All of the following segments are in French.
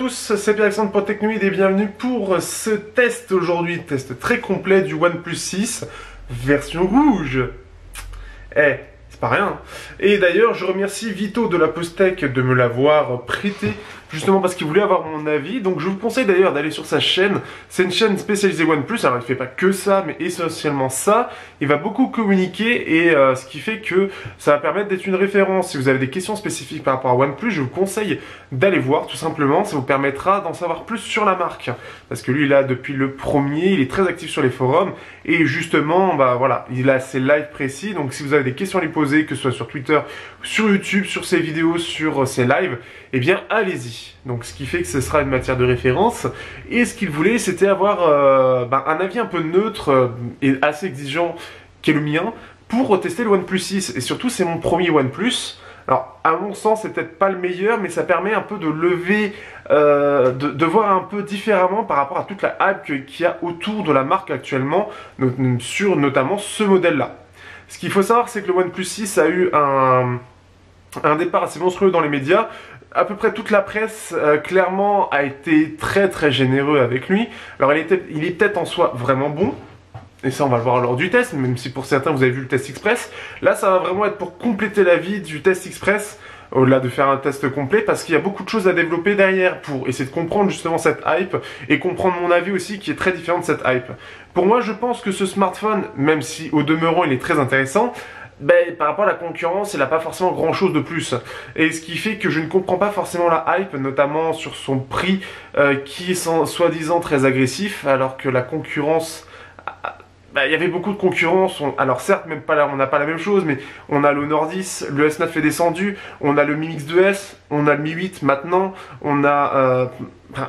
tous, c'est Pierre-Alexandre pour Technoid et bienvenue pour ce test aujourd'hui, test très complet du OnePlus 6 version rouge. C'est pas rien. Hein. Et d'ailleurs, je remercie Vito de la Postec de me l'avoir prêté, justement parce qu'il voulait avoir mon avis. Donc je vous conseille d'ailleurs d'aller sur sa chaîne. C'est une chaîne spécialisée OnePlus, alors il fait pas que ça, mais essentiellement ça. Il va beaucoup communiquer et ce qui fait que ça va permettre d'être une référence. Si vous avez des questions spécifiques par rapport à OnePlus, je vous conseille d'aller voir, tout simplement. Ça vous permettra d'en savoir plus sur la marque. Parce que lui, là, depuis le premier, il est très actif sur les forums. Et justement, bah voilà, il a ses lives précis. Donc si vous avez des questions à lui poser, que ce soit sur Twitter, sur YouTube, sur ses vidéos, sur ses lives, eh bien allez-y. Donc ce qui fait que ce sera une matière de référence. Et ce qu'il voulait, c'était avoir un avis un peu neutre et assez exigeant qu'est le mien pour tester le OnePlus 6. Et surtout, c'est mon premier OnePlus. Alors, à mon sens, c'est peut-être pas le meilleur, mais ça permet un peu de lever, de voir un peu différemment par rapport à toute la hype qu'il y a autour de la marque actuellement, sur notamment ce modèle-là. Ce qu'il faut savoir, c'est que le OnePlus 6 a eu un départ assez monstrueux dans les médias. À peu près toute la presse, clairement, a été très généreux avec lui. Alors, il est peut-être en soi vraiment bon. Et ça, on va le voir lors du test, même si pour certains, vous avez vu le test express. Là, ça va vraiment être pour compléter la vie du test express, au-delà de faire un test complet, parce qu'il y a beaucoup de choses à développer derrière pour essayer de comprendre justement cette hype et comprendre mon avis aussi qui est très différent de cette hype. Pour moi, je pense que ce smartphone, même si au demeurant, il est très intéressant, par rapport à la concurrence, il n'a pas forcément grand chose de plus. Et ce qui fait que je ne comprends pas forcément la hype, notamment sur son prix qui est soi-disant très agressif, alors que la concurrence... il y avait beaucoup de concurrence, alors certes, même pas là, on n'a pas la même chose, mais on a l'Honor 10, le S9 est descendu, on a le Mi Mix 2S, on a le Mi 8 maintenant, on a...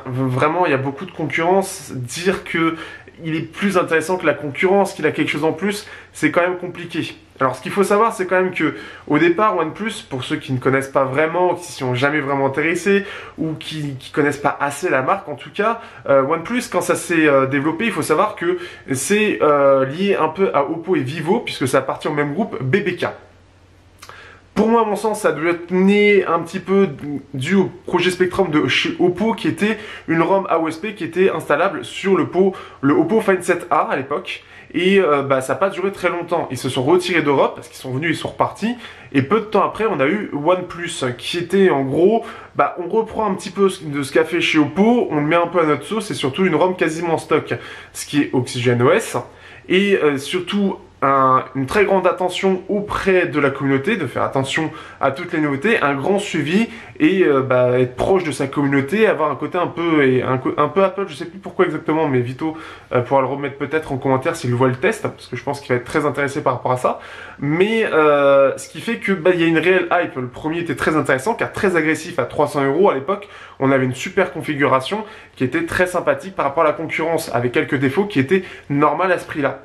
vraiment, il y a beaucoup de concurrence. Dire que il est plus intéressant que la concurrence, qu'il a quelque chose en plus, c'est quand même compliqué. Alors ce qu'il faut savoir, c'est quand même que au départ, OnePlus, pour ceux qui ne connaissent pas vraiment, qui s'y sont jamais vraiment intéressés, ou qui connaissent pas assez la marque en tout cas, OnePlus, quand ça s'est développé, il faut savoir que c'est lié un peu à Oppo et Vivo, puisque ça appartient au même groupe BBK. Pour moi, à mon sens, ça devait être né un petit peu dû au projet Spectrum de chez Oppo, qui était une ROM AOSP qui était installable sur le Oppo Find 7A à l'époque. Et ça n'a pas duré très longtemps. Ils se sont retirés d'Europe parce qu'ils sont venus, ils sont repartis. Et peu de temps après, on a eu OnePlus qui était en gros, on reprend un petit peu de ce qu'a fait chez Oppo, on le met un peu à notre sauce et surtout une ROM quasiment en stock, ce qui est OxygenOS. Et surtout une très grande attention auprès de la communauté, de faire attention à toutes les nouveautés, un grand suivi et être proche de sa communauté, avoir un côté un peu Apple, je sais plus pourquoi exactement, mais Vito pourra le remettre peut-être en commentaire s'il voit le test, parce que je pense qu'il va être très intéressé par rapport à ça. Mais ce qui fait que il y a une réelle hype. Le premier était très intéressant, car très agressif à 300 € à l'époque. On avait une super configuration qui était très sympathique par rapport à la concurrence, avec quelques défauts qui étaient normales à ce prix-là.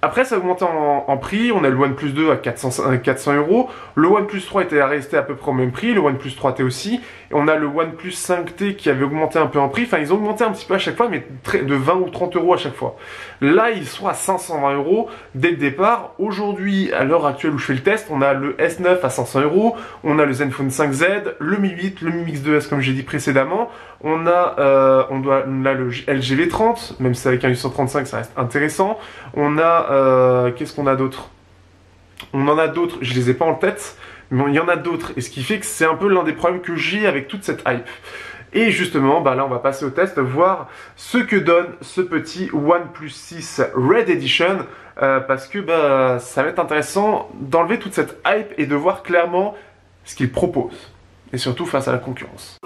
Après, ça a augmenté en prix. On a le OnePlus 2 à 400 €. Le OnePlus 3 était resté à peu près au même prix. Le OnePlus 3T aussi. Et on a le OnePlus 5T qui avait augmenté un peu en prix. Enfin, ils ont augmenté un petit peu à chaque fois, mais de 20 ou 30 € à chaque fois. Là, ils sont à 520 € dès le départ. Aujourd'hui, à l'heure actuelle où je fais le test, on a le S9 à 500 €. On a le Zenfone 5Z, le Mi 8, le Mi Mix 2S comme j'ai dit précédemment. On a le LG V30, même si avec un 835 ça reste intéressant. On a, qu'est-ce qu'on a d'autre? On en a d'autres, je les ai pas en tête, mais il y en a d'autres. Et ce qui fait que c'est un peu l'un des problèmes que j'ai avec toute cette hype. Et justement, là on va passer au test, voir ce que donne ce petit OnePlus 6 Red Edition. Parce que ça va être intéressant d'enlever toute cette hype et de voir clairement ce qu'il propose. Et surtout face à la concurrence.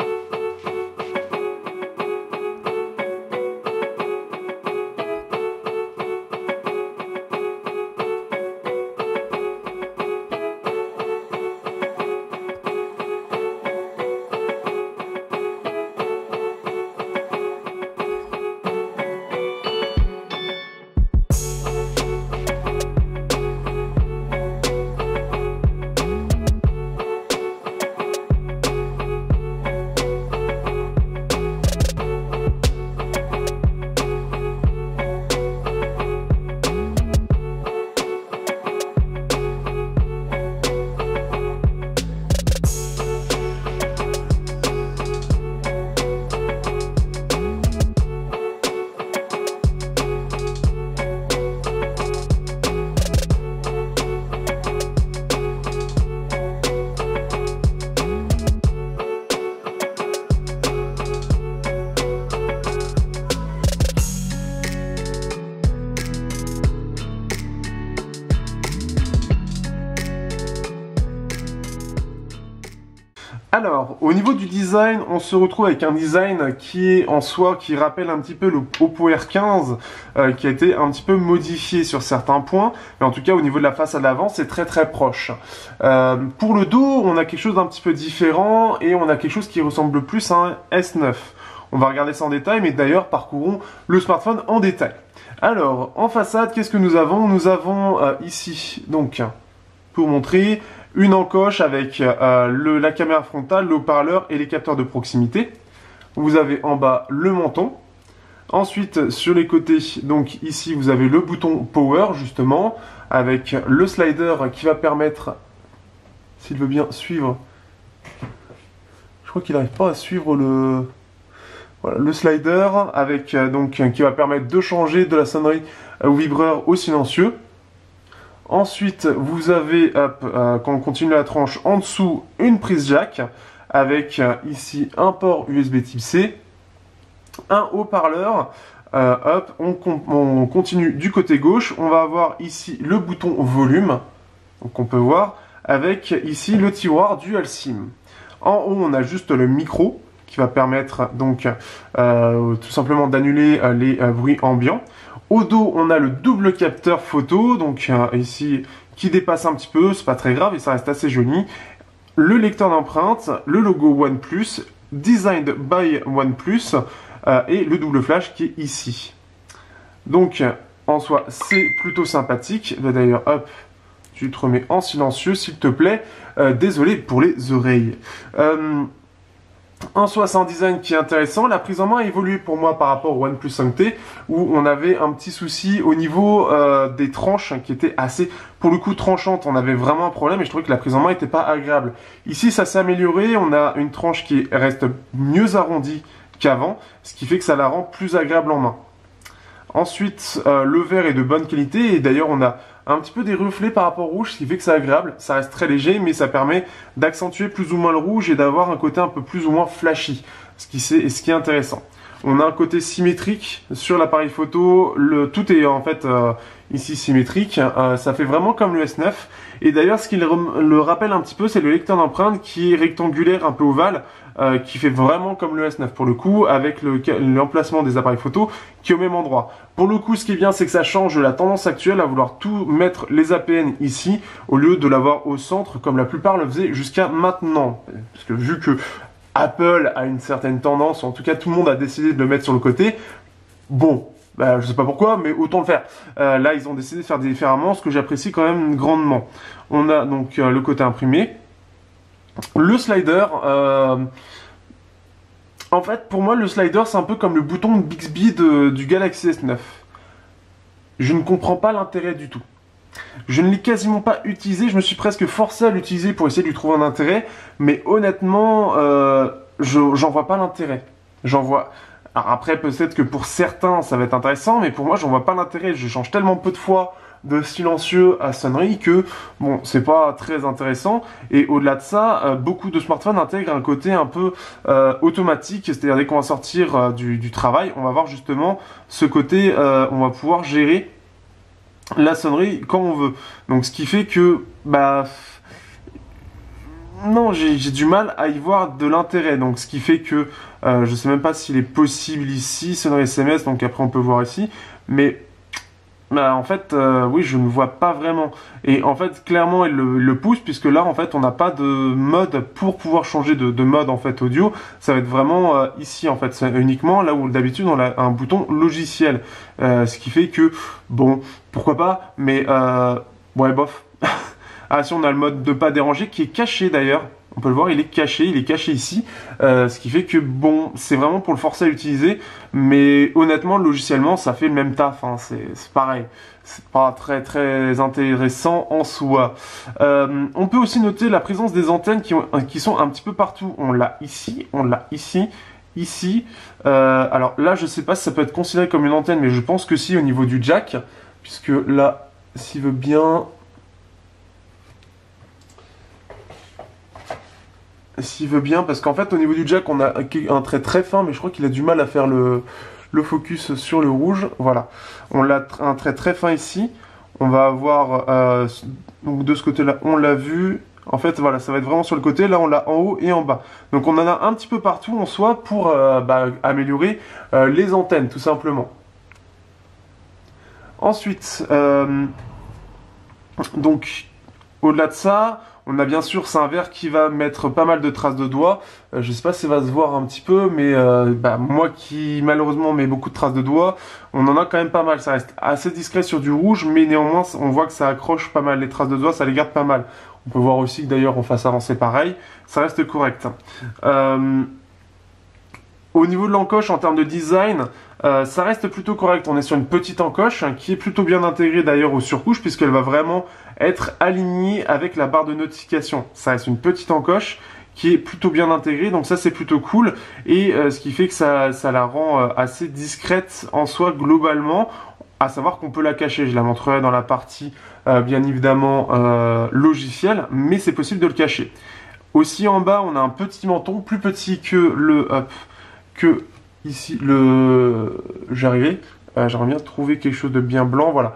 Alors, au niveau du design, on se retrouve avec un design qui est en soi, qui rappelle un petit peu le Oppo R15, qui a été un petit peu modifié sur certains points, mais en tout cas au niveau de la face à l'avant, c'est très très proche. Pour le dos, on a quelque chose d'un petit peu différent, et on a quelque chose qui ressemble plus à un S9. On va regarder ça en détail, mais d'ailleurs, parcourons le smartphone en détail. Alors, en façade, qu'est-ce que nous avons? Nous avons ici, donc, pour montrer, une encoche avec la caméra frontale, le haut-parleur et les capteurs de proximité. Vous avez en bas le menton. Ensuite, sur les côtés, donc ici, vous avez le bouton Power, justement, avec le slider qui va permettre, s'il veut bien suivre, je crois qu'il n'arrive pas à suivre le... Voilà, le slider avec donc qui va permettre de changer de la sonnerie au vibreur au silencieux. Ensuite, vous avez, quand on continue la tranche, en dessous, une prise jack avec ici un port USB type C, un haut-parleur. On continue du côté gauche. On va avoir ici le bouton volume, donc on peut voir, avec ici le tiroir dual SIM. En haut, on a juste le micro qui va permettre donc tout simplement d'annuler les bruits ambiants. Au dos, on a le double capteur photo, donc ici, qui dépasse un petit peu, c'est pas très grave et ça reste assez joli. Le lecteur d'empreintes, le logo OnePlus, Designed by OnePlus, et le double flash qui est ici. Donc, en soi, c'est plutôt sympathique. D'ailleurs, hop, tu te remets en silencieux, s'il te plaît. Désolé pour les oreilles. En soi, c'est un design qui est intéressant. La prise en main a évolué pour moi par rapport au OnePlus 5T, où on avait un petit souci au niveau des tranches qui étaient assez, pour le coup, tranchantes. On avait vraiment un problème et je trouvais que la prise en main n'était pas agréable. Ici, ça s'est amélioré. On a une tranche qui reste mieux arrondie qu'avant, ce qui fait que ça la rend plus agréable en main. Ensuite, le verre est de bonne qualité et d'ailleurs, on a un petit peu des reflets par rapport au rouge, ce qui fait que c'est agréable. Ça reste très léger, mais ça permet d'accentuer plus ou moins le rouge et d'avoir un côté un peu plus ou moins flashy, ce qui est intéressant. On a un côté symétrique sur l'appareil photo, tout est en fait ici symétrique, ça fait vraiment comme le S9. Et d'ailleurs, ce qui le rappelle un petit peu, c'est le lecteur d'empreintes qui est rectangulaire, un peu ovale, qui fait vraiment comme le S9 pour le coup, avec l'emplacement des appareils photo qui est au même endroit. Pour le coup, ce qui est bien, c'est que ça change la tendance actuelle à vouloir tout mettre les APN ici, au lieu de l'avoir au centre, comme la plupart le faisaient jusqu'à maintenant. Parce que vu que Apple a une certaine tendance, en tout cas tout le monde a décidé de le mettre sur le côté, bon, bah, je sais pas pourquoi, mais autant le faire. Là, ils ont décidé de faire différemment, ce que j'apprécie quand même grandement. On a donc le côté imprimé. Le slider, en fait, pour moi, le slider, c'est un peu comme le bouton Bixby du Galaxy S9. Je ne comprends pas l'intérêt du tout. Je ne l'ai quasiment pas utilisé, je me suis presque forcé à l'utiliser pour essayer de lui trouver un intérêt, mais honnêtement, j'en vois pas l'intérêt. J'en vois... Alors après, peut-être que pour certains, ça va être intéressant, mais pour moi, j'en vois pas l'intérêt. Je change tellement peu de fois de silencieux à sonnerie que, bon, c'est pas très intéressant. Et au-delà de ça, beaucoup de smartphones intègrent un côté un peu automatique, c'est-à-dire dès qu'on va sortir du travail, on va voir justement ce côté, on va pouvoir gérer la sonnerie quand on veut. Donc ce qui fait que, bah... Non, j'ai du mal à y voir de l'intérêt. Donc ce qui fait que je sais même pas s'il est possible ici, sonnerie SMS, donc après on peut voir ici. Mais bah, en fait, oui, je ne vois pas vraiment. Et en fait, clairement, il le pousse, puisque là, en fait, on n'a pas de mode pour pouvoir changer de mode en fait audio. Ça va être vraiment ici, en fait, c'est uniquement là où d'habitude on a un bouton logiciel. Ce qui fait que, bon, pourquoi pas, mais ouais, bof. Ah, si on a le mode de pas déranger qui est caché d'ailleurs. On peut le voir, il est caché ici. Ce qui fait que, bon, c'est vraiment pour le forcer à l'utiliser. Mais honnêtement, logiciellement, ça fait le même taf. Hein, c'est pareil. C'est pas très très intéressant en soi. On peut aussi noter la présence des antennes qui sont un petit peu partout. On l'a ici, ici. Alors là, je sais pas si ça peut être considéré comme une antenne, mais je pense que si, au niveau du jack. Puisque là, s'il veut bien... S'il veut bien, parce qu'en fait au niveau du jack on a un trait très fin, mais je crois qu'il a du mal à faire le focus sur le rouge. Voilà, on a un trait très fin ici. On va avoir donc de ce côté là on l'a vu, En fait, voilà, ça va être vraiment sur le côté. Là, on l'a en haut et en bas. Donc, on en a un petit peu partout en soi pour améliorer les antennes, tout simplement. Ensuite, donc, au-delà de ça, on a bien sûr, c'est un verre qui va mettre pas mal de traces de doigts. Je sais pas si ça va se voir un petit peu, mais moi qui malheureusement mets beaucoup de traces de doigts, on en a quand même pas mal. Ça reste assez discret sur du rouge, mais néanmoins, on voit que ça accroche pas mal les traces de doigts, ça les garde pas mal. On peut voir aussi que d'ailleurs, on fasse avancer pareil. Ça reste correct. Au niveau de l'encoche, en termes de design, ça reste plutôt correct. On est sur une petite encoche qui est plutôt bien intégrée d'ailleurs aux surcouches puisqu'elle va vraiment être alignée avec la barre de notification. Ça reste une petite encoche qui est plutôt bien intégrée, donc ça c'est plutôt cool. Et ce qui fait que ça la rend assez discrète en soi globalement, à savoir qu'on peut la cacher. Je la montrerai dans la partie bien évidemment logiciel, mais c'est possible de le cacher. Aussi en bas, on a un petit menton, plus petit que que ici j'arrivais, j'aimerais bien trouver quelque chose de bien blanc, voilà,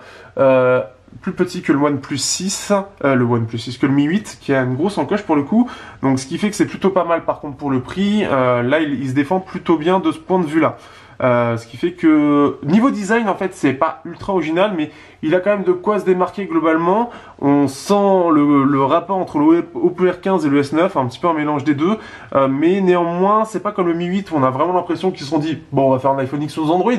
plus petit que le OnePlus 6, que le Mi 8 qui a une grosse encoche pour le coup, donc ce qui fait que c'est plutôt pas mal par contre pour le prix. Là il se défend plutôt bien de ce point de vue là. Ce qui fait que niveau design en fait c'est pas ultra original, mais il a quand même de quoi se démarquer globalement. On sent le rapport entre le Oppo R15 et le S9, un petit peu un mélange des deux, mais néanmoins c'est pas comme le Mi 8 où on a vraiment l'impression qu'ils se sont dit bon on va faire un iPhone X sur Android.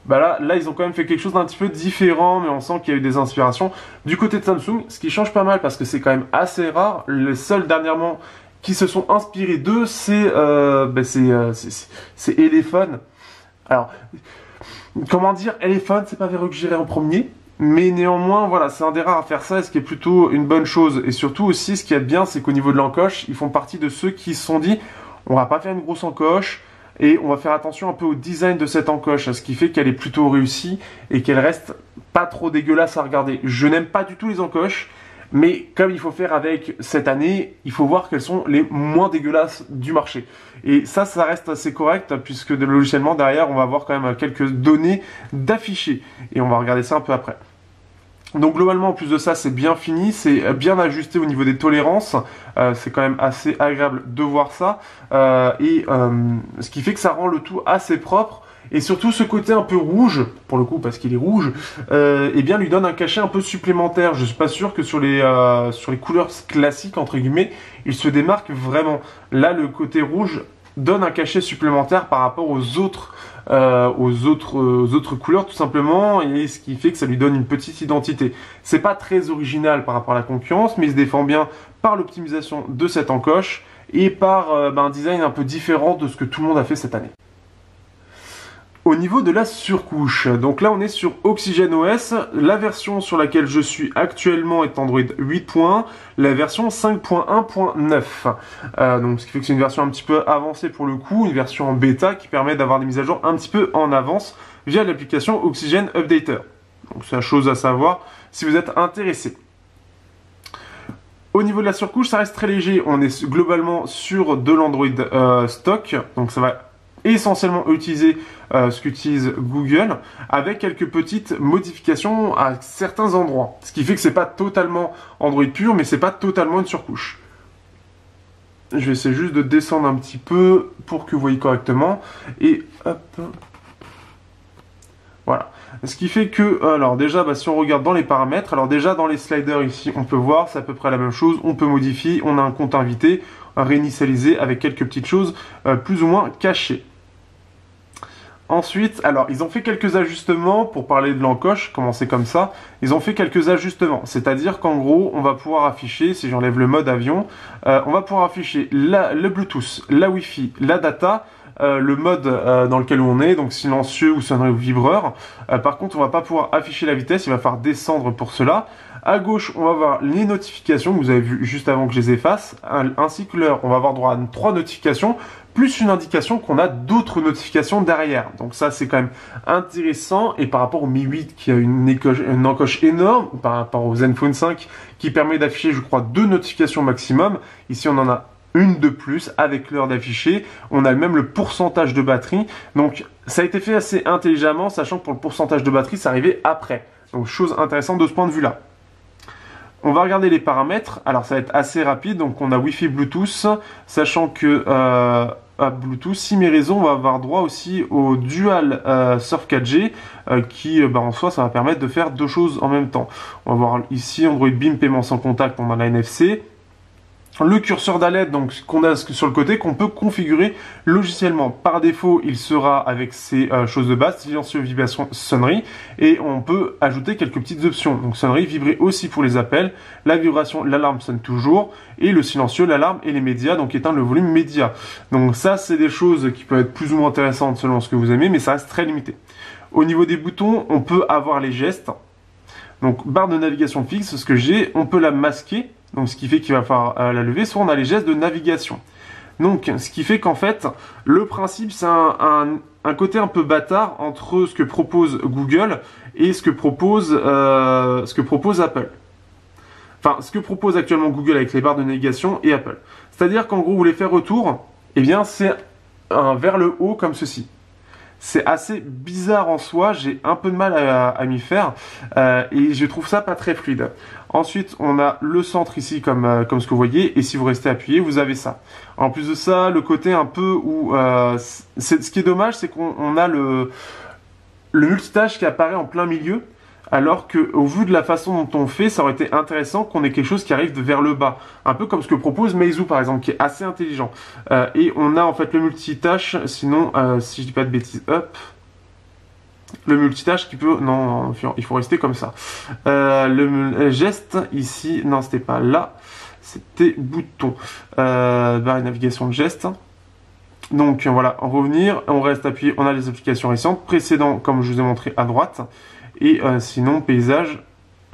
Bah là ils ont quand même fait quelque chose d'un petit peu différent, mais on sent qu'il y a eu des inspirations du côté de Samsung, ce qui change pas mal parce que c'est quand même assez rare. Les seuls dernièrement qui se sont inspirés d'eux c'est Elephone. Alors, comment dire, Elephone, c'est pas vers eux que j'irai en premier, mais néanmoins, voilà, c'est un des rares à faire ça, ce qui est plutôt une bonne chose. Et surtout aussi, ce qui est bien, c'est qu'au niveau de l'encoche, ils font partie de ceux qui se sont dit, on va pas faire une grosse encoche, et on va faire attention un peu au design de cette encoche, ce qui fait qu'elle est plutôt réussie, et qu'elle reste pas trop dégueulasse à regarder. Je n'aime pas du tout les encoches, mais comme il faut faire avec cette année, il faut voir quelles sont les moins dégueulasses du marché. Et ça reste assez correct, puisque logiciellement, derrière, on va avoir quand même quelques données d'affichés. Et on va regarder ça un peu après. Donc globalement, en plus de ça, c'est bien fini, c'est bien ajusté au niveau des tolérances. C'est quand même assez agréable de voir ça. Ce qui fait que ça rend le tout assez propre. Et surtout ce côté un peu rouge, pour le coup parce qu'il est rouge, eh bien lui donne un cachet un peu supplémentaire. Je suis pas sûr que sur les couleurs classiques entre guillemets, il se démarque vraiment. Là le côté rouge donne un cachet supplémentaire par rapport aux autres couleurs tout simplement, et ce qui fait que ça lui donne une petite identité. C'est pas très original par rapport à la concurrence, mais il se défend bien par l'optimisation de cette encoche et par un design un peu différent de ce que tout le monde a fait cette année. Au niveau de la surcouche, donc là on est sur OxygenOS, la version sur laquelle je suis actuellement est Android 8.1, la version 5.1.9. Donc ce qui fait que c'est une version un petit peu avancée pour le coup, une version en bêta qui permet d'avoir des mises à jour un petit peu en avance via l'application Oxygen Updater. Donc c'est la chose à savoir si vous êtes intéressé. Au niveau de la surcouche, ça reste très léger, on est globalement sur de l'Android stock, donc ça va essentiellement utiliser ce qu'utilise Google, avec quelques petites modifications à certains endroits. Ce qui fait que c'est pas totalement Android pur, mais c'est pas totalement une surcouche. Je vais essayer juste de descendre un petit peu pour que vous voyez correctement. Et hop. Voilà. Ce qui fait que, alors déjà, si on regarde dans les paramètres, alors déjà dans les sliders ici, on peut voir, c'est à peu près la même chose, on peut modifier, on a un compte invité, réinitialisé avec quelques petites choses plus ou moins cachées. Ensuite, alors, ils ont fait quelques ajustements, pour parler de l'encoche, commencer comme ça, ils ont fait quelques ajustements, c'est-à-dire qu'en gros, on va pouvoir afficher, si j'enlève le mode avion, on va pouvoir afficher le Bluetooth, la Wi-Fi, la data, le mode dans lequel on est, donc silencieux ou sonnerie ou vibreur. Par contre, on va pas pouvoir afficher la vitesse, il va falloir descendre pour cela. À gauche, on va voir les notifications que vous avez vues juste avant que je les efface, ainsi que l'heure. On va avoir droit à 3 notifications, plus une indication qu'on a d'autres notifications derrière. Donc ça, c'est quand même intéressant. Et par rapport au Mi 8 qui a une encoche énorme, ou par rapport au Zenfone 5 qui permet d'afficher, je crois, 2 notifications maximum, ici on en a une de plus avec l'heure d'afficher. On a même le pourcentage de batterie. Donc ça a été fait assez intelligemment, sachant que pour le pourcentage de batterie, ça arrivait après. Donc chose intéressante de ce point de vue-là. On va regarder les paramètres. Alors ça va être assez rapide. Donc on a Wi-Fi, Bluetooth, sachant que à Bluetooth, si mes réseaux, on va avoir droit aussi au Dual Surf 4G, qui en soi, ça va permettre de faire deux choses en même temps. On va voir ici Android Beam paiement sans contact, on a la NFC. Le curseur d'alerte, donc qu'on a sur le côté, qu'on peut configurer logiciellement. Par défaut, il sera avec ces choses de base, silencieux, vibration, sonnerie, et on peut ajouter quelques petites options. Donc sonnerie, vibrer aussi pour les appels, la vibration, l'alarme sonne toujours, et le silencieux, l'alarme et les médias, donc éteindre le volume média. Donc ça, c'est des choses qui peuvent être plus ou moins intéressantes selon ce que vous aimez, mais ça reste très limité. Au niveau des boutons, on peut avoir les gestes. Donc barre de navigation fixe, ce que j'ai, on peut la masquer. Donc ce qui fait qu'il va falloir la lever, soit on a les gestes de navigation. Donc ce qui fait qu'en fait, le principe c'est un côté un peu bâtard entre ce que propose Google et ce que propose Apple. Enfin, ce que propose actuellement Google avec les barres de navigation et Apple. C'est-à-dire qu'en gros, vous voulez faire retour, eh bien c'est vers le haut comme ceci. C'est assez bizarre en soi, j'ai un peu de mal à m'y faire et je trouve ça pas très fluide. Ensuite, on a le centre ici comme ce que vous voyez et si vous restez appuyé, vous avez ça. En plus de ça, le côté un peu où... ce qui est dommage, c'est qu'on a le multitâche qui apparaît en plein milieu alors qu'au vu de la façon dont on fait, ça aurait été intéressant qu'on ait quelque chose qui arrive de vers le bas. Un peu comme ce que propose Meizu par exemple, qui est assez intelligent. Et on a en fait le multitâche, sinon, si je dis pas de bêtises, hop, le multitâche qui peut... Non, il faut rester comme ça. Le geste, ici, non, c'était pas là, c'était bouton. Barre et navigation de geste. Donc voilà, en revenir, on reste appuyé, on a les applications récentes, précédent comme je vous ai montré à droite. Et sinon, paysage,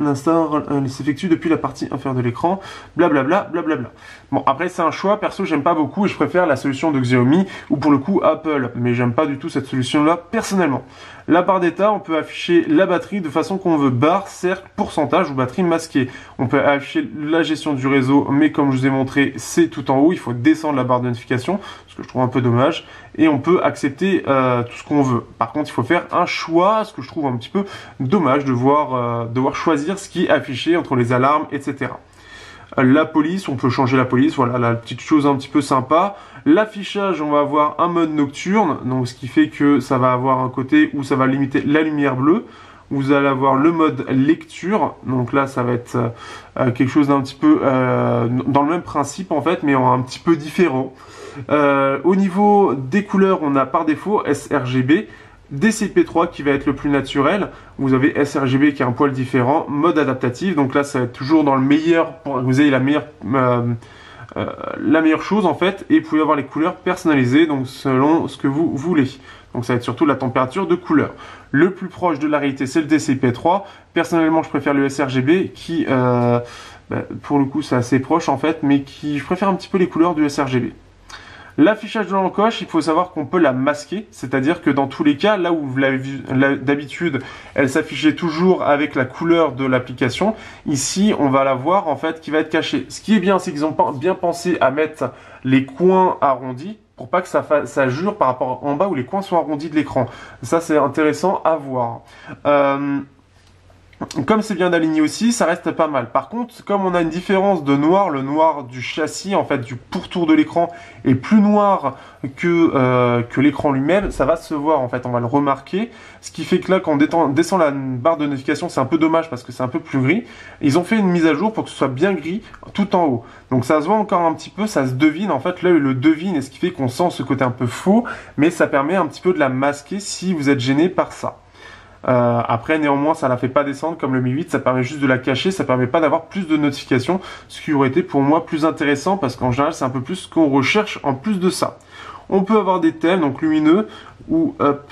l'instar s'effectue depuis la partie inférieure de l'écran, blablabla, blablabla. Bon, après, c'est un choix. Perso, j'aime pas beaucoup et je préfère la solution de Xiaomi ou pour le coup Apple. Mais j'aime pas du tout cette solution-là personnellement. La barre d'état, on peut afficher la batterie de façon qu'on veut. Barre, cercle, pourcentage ou batterie masquée. On peut afficher la gestion du réseau, mais comme je vous ai montré, c'est tout en haut. Il faut descendre la barre de notification, ce que je trouve un peu dommage. Et on peut accepter tout ce qu'on veut. Par contre, il faut faire un choix, ce que je trouve un petit peu dommage de devoir choisir ce qui est affiché entre les alarmes, etc. La police, on peut changer la police, voilà la petite chose un petit peu sympa. L'affichage, on va avoir un mode nocturne, donc ce qui fait que ça va avoir un côté où ça va limiter la lumière bleue. Vous allez avoir le mode lecture, donc là ça va être quelque chose d'un petit peu dans le même principe en fait, mais un petit peu différent. Au niveau des couleurs, on a par défaut sRGB. DCP3 qui va être le plus naturel, vous avez sRGB qui est un poil différent, mode adaptatif, donc là ça va être toujours dans le meilleur, pour que vous ayez la meilleure chose en fait, et vous pouvez avoir les couleurs personnalisées, donc selon ce que vous voulez. Donc ça va être surtout la température de couleur. Le plus proche de la réalité c'est le DCP3, personnellement je préfère le sRGB qui, pour le coup c'est assez proche en fait, mais je préfère un petit peu les couleurs du sRGB. L'affichage de l'encoche, il faut savoir qu'on peut la masquer, c'est-à-dire que dans tous les cas, là où vous l'avez vu d'habitude, elle s'affichait toujours avec la couleur de l'application. Ici, on va la voir en fait qui va être cachée. Ce qui est bien, c'est qu'ils ont bien pensé à mettre les coins arrondis pour pas que ça jure par rapport en bas où les coins sont arrondis de l'écran. Ça, c'est intéressant à voir. Comme c'est bien aligné aussi, ça reste pas mal. Par contre, comme on a une différence de noir, le noir du châssis, en fait, du pourtour de l'écran est plus noir que l'écran lui-même, ça va se voir, en fait, on va le remarquer. Ce qui fait que là, quand on descend la barre de notification, c'est un peu dommage parce que c'est un peu plus gris. Ils ont fait une mise à jour pour que ce soit bien gris tout en haut. Donc ça se voit encore un petit peu, ça se devine, en fait, là, il le devine, et ce qui fait qu'on sent ce côté un peu faux, mais ça permet un petit peu de la masquer si vous êtes gêné par ça. Après, néanmoins, ça la fait pas descendre comme le Mi 8, ça permet juste de la cacher, ça permet pas d'avoir plus de notifications, ce qui aurait été pour moi plus intéressant parce qu'en général, c'est un peu plus ce qu'on recherche en plus de ça. On peut avoir des thèmes, donc lumineux ou hop,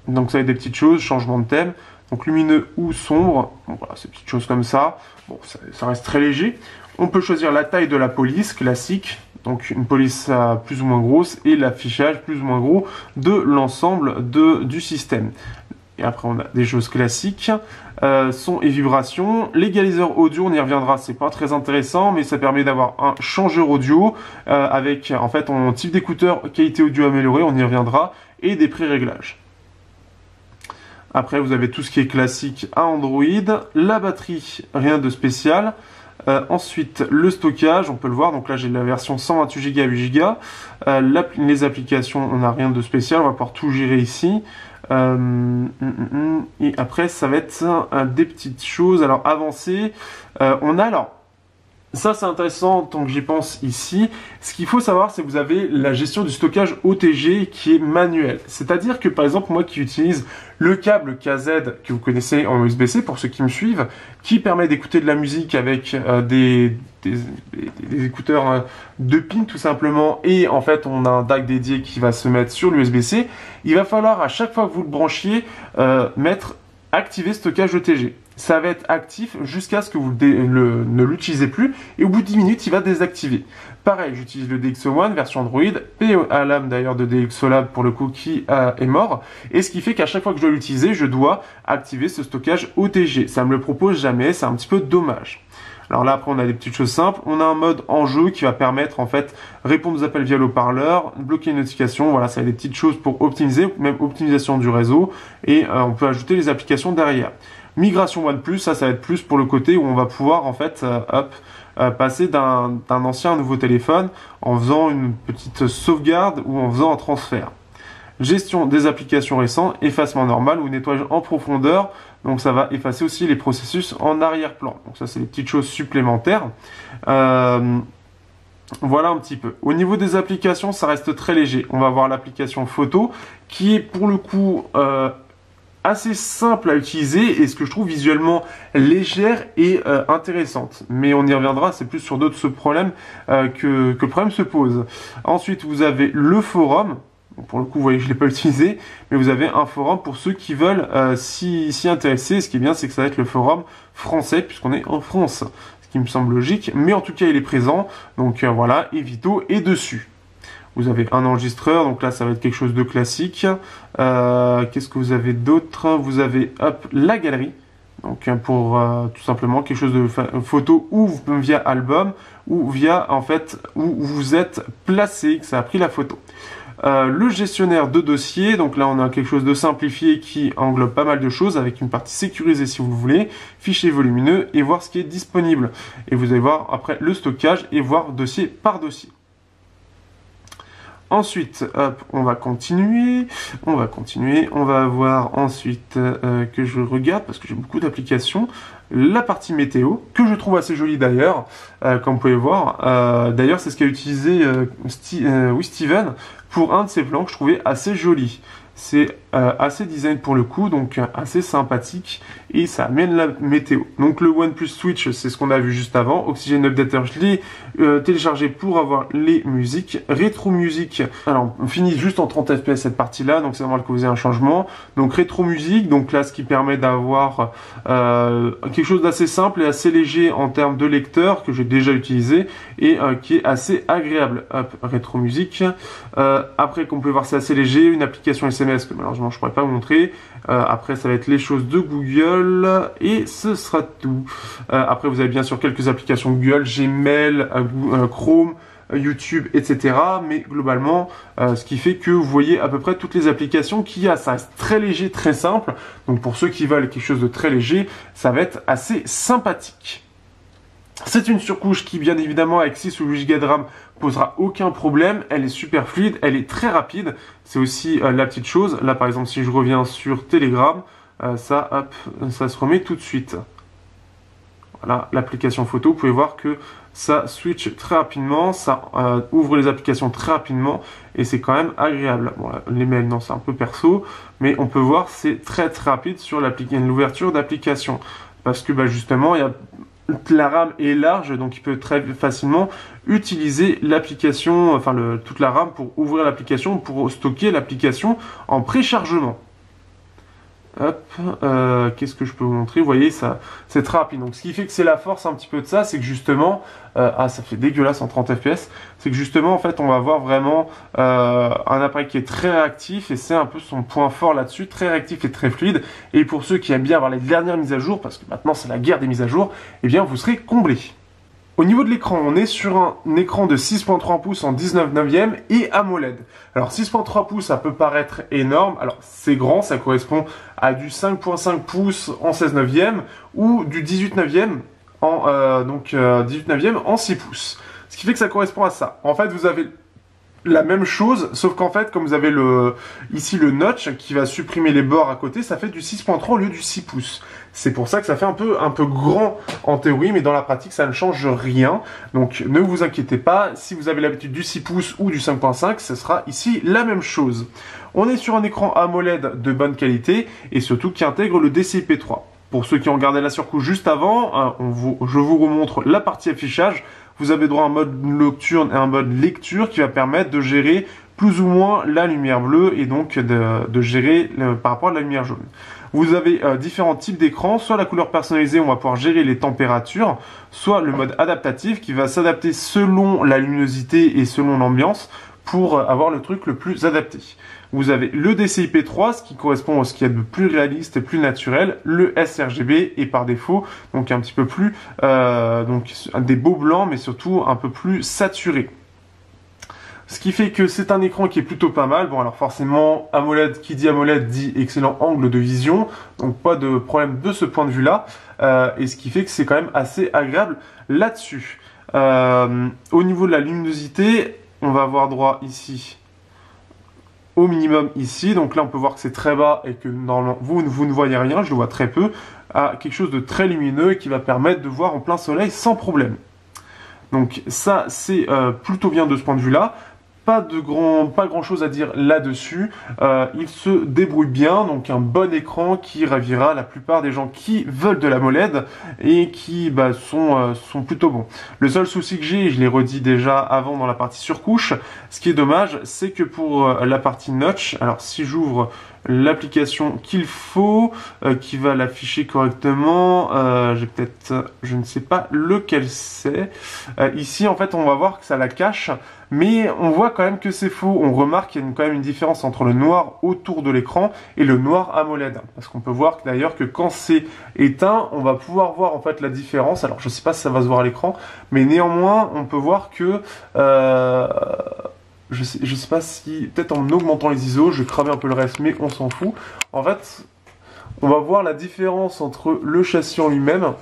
donc ça va être des petites choses, changement de thème, donc lumineux ou sombre, bon, voilà, ces petites choses comme ça, bon, ça reste très léger. On peut choisir la taille de la police classique, donc une police plus ou moins grosse et l'affichage plus ou moins gros de l'ensemble du système. Et après, on a des choses classiques, son et vibration. L'égaliseur audio, on y reviendra, c'est pas très intéressant, mais ça permet d'avoir un changeur audio avec, en fait, un type d'écouteur, qualité audio améliorée, on y reviendra, et des pré-réglages. Après, vous avez tout ce qui est classique à Android. La batterie, rien de spécial. Ensuite, le stockage, on peut le voir. Donc là, j'ai la version 128 Go, 8 Go. Les applications, on n'a rien de spécial. On va pouvoir tout gérer ici. Et après, ça va être des petites choses. Alors, avancées. On a alors... Ça, c'est intéressant tant que j'y pense ici. Ce qu'il faut savoir, c'est que vous avez la gestion du stockage OTG qui est manuelle. C'est-à-dire que, par exemple, moi qui utilise le câble KZ que vous connaissez en USB-C, pour ceux qui me suivent, qui permet d'écouter de la musique avec des écouteurs de pin tout simplement, et en fait, on a un DAC dédié qui va se mettre sur l'USB-C, il va falloir, à chaque fois que vous le branchiez, activer stockage OTG. Ça va être actif jusqu'à ce que vous ne l'utilisez plus, et au bout de 10 minutes, il va désactiver. Pareil, j'utilise le DxO One version Android, PALAM d'ailleurs de DxO Lab pour le coup qui est mort, et ce qui fait qu'à chaque fois que je dois l'utiliser, je dois activer ce stockage OTG. Ça me le propose jamais, c'est un petit peu dommage. Alors là, après, on a des petites choses simples. On a un mode en jeu qui va permettre, en fait, répondre aux appels via l'haut-parleur, bloquer les notifications. Voilà, ça a des petites choses pour optimiser, même optimisation du réseau. Et on peut ajouter les applications derrière. Migration OnePlus, ça va être plus pour le côté où on va pouvoir, en fait, passer d'un ancien à un nouveau téléphone en faisant une petite sauvegarde ou en faisant un transfert. Gestion des applications récentes, effacement normal ou nettoyage en profondeur. Donc ça va effacer aussi les processus en arrière-plan. Donc ça, c'est les petites choses supplémentaires. Voilà un petit peu. Au niveau des applications, ça reste très léger. On va avoir l'application photo qui est pour le coup assez simple à utiliser et ce que je trouve visuellement légère et intéressante. Mais on y reviendra, c'est plus sur d'autres problèmes que le problème se pose. Ensuite, vous avez le forum. Pour le coup, vous voyez que je ne l'ai pas utilisé, mais vous avez un forum pour ceux qui veulent s'y intéresser. Ce qui est bien, c'est que ça va être le forum français, puisqu'on est en France, ce qui me semble logique. Mais en tout cas, il est présent. Donc voilà, Evito est dessus. Vous avez un enregistreur, donc là, ça va être quelque chose de classique. Qu'est-ce que vous avez d'autre? Vous avez la galerie. Donc pour tout simplement quelque chose de photo ou via album ou via en fait où vous êtes placé, que ça a pris la photo. Le gestionnaire de dossiers, donc là on a quelque chose de simplifié qui englobe pas mal de choses avec une partie sécurisée si vous voulez, fichier volumineux et voir ce qui est disponible. Et vous allez voir après le stockage et voir dossier par dossier. Ensuite, on va continuer, on va avoir ensuite que je regarde parce que j'ai beaucoup d'applications, la partie météo, que je trouve assez jolie d'ailleurs, comme vous pouvez voir. D'ailleurs, c'est ce qu'a utilisé Steven pour un de ses plans que je trouvais assez joli. C'est assez design pour le coup, donc assez sympathique, et ça amène la météo. Donc le OnePlus Switch, c'est ce qu'on a vu juste avant. Oxygen Updater, je l'ai téléchargé pour avoir les musiques. Rétro Music, alors on finit juste en 30 fps cette partie-là, donc c'est normal que vous ayez un changement. Donc Rétro Music, donc là ce qui permet d'avoir quelque chose d'assez simple et assez léger en termes de lecteur, que j'ai déjà utilisé, et qui est assez agréable. Hop, Rétro Music. Après, comme vous pouvez voir, c'est assez léger, une application SMS que malheureusement je pourrais pas vous montrer. Après, ça va être les choses de Google et ce sera tout. Après, vous avez bien sûr quelques applications Google, Gmail, Chrome, YouTube, etc. Mais globalement, ce qui fait que vous voyez à peu près toutes les applications qu'il y a. Ça reste très léger, très simple. Donc pour ceux qui veulent quelque chose de très léger, ça va être assez sympathique. C'est une surcouche qui, bien évidemment, avec 6 ou 8 Go de RAM, posera aucun problème. Elle est super fluide, elle est très rapide. C'est aussi la petite chose. Là, par exemple, si je reviens sur Telegram, ça se remet tout de suite. Voilà, l'application photo, vous pouvez voir que ça switch très rapidement, ça ouvre les applications très rapidement et c'est quand même agréable. Bon, les mails, non, c'est un peu perso, mais on peut voir c'est très très rapide sur l'ouverture d'application. Parce que justement, la RAM est large, donc il peut très facilement utiliser l'application, enfin toute la RAM pour ouvrir l'application, pour stocker l'application en préchargement. Hop, qu'est-ce que je peux vous montrer? Vous voyez, ça, c'est très rapide. Donc, ce qui fait que c'est la force un petit peu de ça, c'est que justement, ça fait dégueulasse en 30 fps. C'est que justement, en fait, on va avoir vraiment un appareil qui est très réactif et c'est un peu son point fort là-dessus, très réactif et très fluide. Et pour ceux qui aiment bien avoir les dernières mises à jour, parce que maintenant c'est la guerre des mises à jour, eh bien, vous serez comblés. Au niveau de l'écran, on est sur un écran de 6.3 pouces en 19 neuvième et AMOLED. Alors 6.3 pouces, ça peut paraître énorme. Alors c'est grand, ça correspond à du 5.5 pouces en 16 neuvième ou du 18 neuvième en 18 neuvième en 6 pouces. Ce qui fait que ça correspond à ça. En fait, vous avez la même chose, sauf qu'en fait, comme vous avez ici le notch qui va supprimer les bords à côté, ça fait du 6.3 au lieu du 6 pouces. C'est pour ça que ça fait un peu grand en théorie, mais dans la pratique, ça ne change rien. Donc, ne vous inquiétez pas, si vous avez l'habitude du 6 pouces ou du 5.5, ce sera ici la même chose. On est sur un écran AMOLED de bonne qualité et surtout qui intègre le DCI-P3. Pour ceux qui ont regardé la surcouche juste avant, je vous remontre la partie affichage. Vous avez droit à un mode nocturne et un mode lecture qui va permettre de gérer plus ou moins la lumière bleue et donc de gérer par rapport à la lumière jaune. Vous avez différents types d'écrans, soit la couleur personnalisée, on va pouvoir gérer les températures, soit le mode adaptatif qui va s'adapter selon la luminosité et selon l'ambiance pour avoir le truc le plus adapté. Vous avez le DCI-P3, ce qui correspond à ce qu'il y a de plus réaliste et plus naturel, le sRGB et par défaut, donc un petit peu plus, donc des beaux blancs, mais surtout un peu plus saturé. Ce qui fait que c'est un écran qui est plutôt pas mal. Bon, alors forcément, AMOLED, qui dit AMOLED dit excellent angle de vision, donc pas de problème de ce point de vue-là, et ce qui fait que c'est quand même assez agréable là-dessus. Au niveau de la luminosité, on va avoir droit ici au minimum ici, donc là on peut voir que c'est très bas et que normalement vous ne voyez rien, je le vois très peu, à quelque chose de très lumineux et qui va permettre de voir en plein soleil sans problème. Donc ça c'est plutôt bien de ce point de vue là. Pas grand chose à dire là-dessus. Il se débrouille bien, donc un bon écran qui ravira la plupart des gens qui veulent de l'AMOLED et qui sont plutôt bons. Le seul souci que j'ai, et je l'ai redit déjà avant dans la partie surcouche, ce qui est dommage, c'est que pour la partie notch, alors si j'ouvre l'application qu'il faut, qui va l'afficher correctement, j'ai peut-être, je ne sais pas lequel c'est. Ici en fait on va voir que ça la cache, mais on voit quand même que c'est faux. On remarque qu'il y a quand même une différence entre le noir autour de l'écran et le noir AMOLED, parce qu'on peut voir d'ailleurs que quand c'est éteint, on va pouvoir voir en fait la différence. Alors je sais pas si ça va se voir à l'écran, mais néanmoins on peut voir que je sais pas si, peut-être en augmentant les ISO, je vais cramer un peu le reste, mais on s'en fout. En fait, on va voir la différence entre le châssis en lui-même.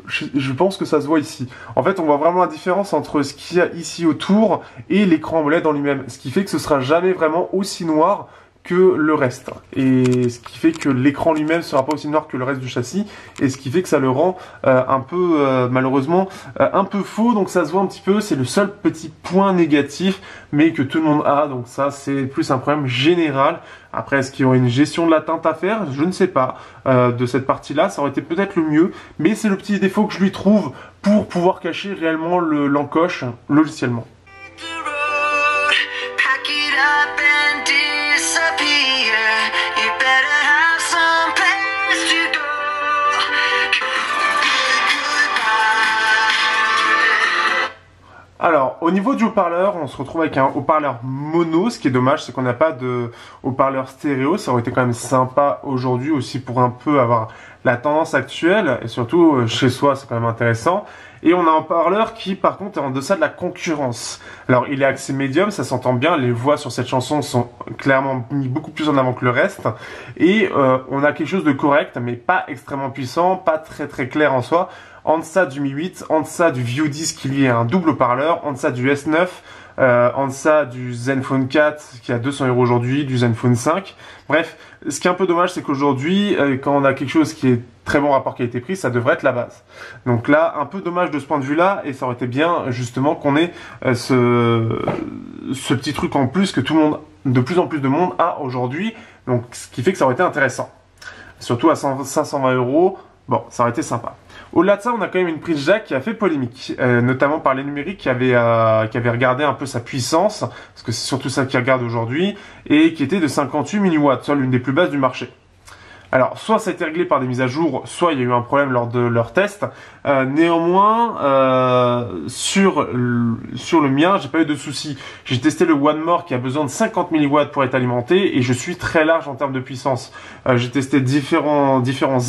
Je pense que ça se voit ici. En fait, on voit vraiment la différence entre ce qu'il y a ici autour et l'écran AMOLED en lui-même. Ce qui fait que ce sera jamais vraiment aussi noir que le reste. Et ce qui fait que l'écran lui-même ne sera pas aussi noir que le reste du châssis. Et ce qui fait que ça le rend un peu, malheureusement, un peu faux. Donc ça se voit un petit peu. C'est le seul petit point négatif, mais que tout le monde a. Donc ça, c'est plus un problème général. Après, est-ce qu'il y aurait une gestion de la teinte à faire? Je ne sais pas. De cette partie-là, ça aurait été peut-être le mieux. Mais c'est le petit défaut que je lui trouve pour pouvoir cacher réellement l'encoche logiciellement. Alors, au niveau du haut-parleur, on se retrouve avec un haut-parleur mono. Ce qui est dommage, c'est qu'on n'a pas de haut-parleur stéréo. Ça aurait été quand même sympa aujourd'hui aussi pour un peu avoir la tendance actuelle. Et surtout, chez soi, c'est quand même intéressant. Et on a un haut-parleur qui, par contre, est en deçà de la concurrence. Alors, il est axé médium, ça s'entend bien. Les voix sur cette chanson sont clairement mis beaucoup plus en avant que le reste. Et on a quelque chose de correct, mais pas extrêmement puissant, pas très très clair en soi. En deçà du Mi 8, en deçà du View 10 qui est un double haut-parleur, en deçà du S9, en deçà du Zenfone 4 qui a 200 € aujourd'hui, du Zenfone 5. Bref, ce qui est un peu dommage, c'est qu'aujourd'hui, quand on a quelque chose qui est très bon rapport qualité-prix, ça devrait être la base. Donc là, un peu dommage de ce point de vue-là, et ça aurait été bien justement qu'on ait ce petit truc en plus que tout le monde, de plus en plus de monde a aujourd'hui. Donc ce qui fait que ça aurait été intéressant. Surtout à 520 €, bon, ça aurait été sympa. Au-delà de ça, on a quand même une prise jack qui a fait polémique, notamment par les numériques qui avaient regardé un peu sa puissance, parce que c'est surtout ça qu'ils regardent aujourd'hui, et qui était de 58 mW, soit l'une des plus basses du marché. Alors, soit ça a été réglé par des mises à jour, soit il y a eu un problème lors de leur test. Néanmoins, sur le mien, j'ai pas eu de soucis. J'ai testé le One More qui a besoin de 50 mW pour être alimenté et je suis très large en termes de puissance. J'ai testé différents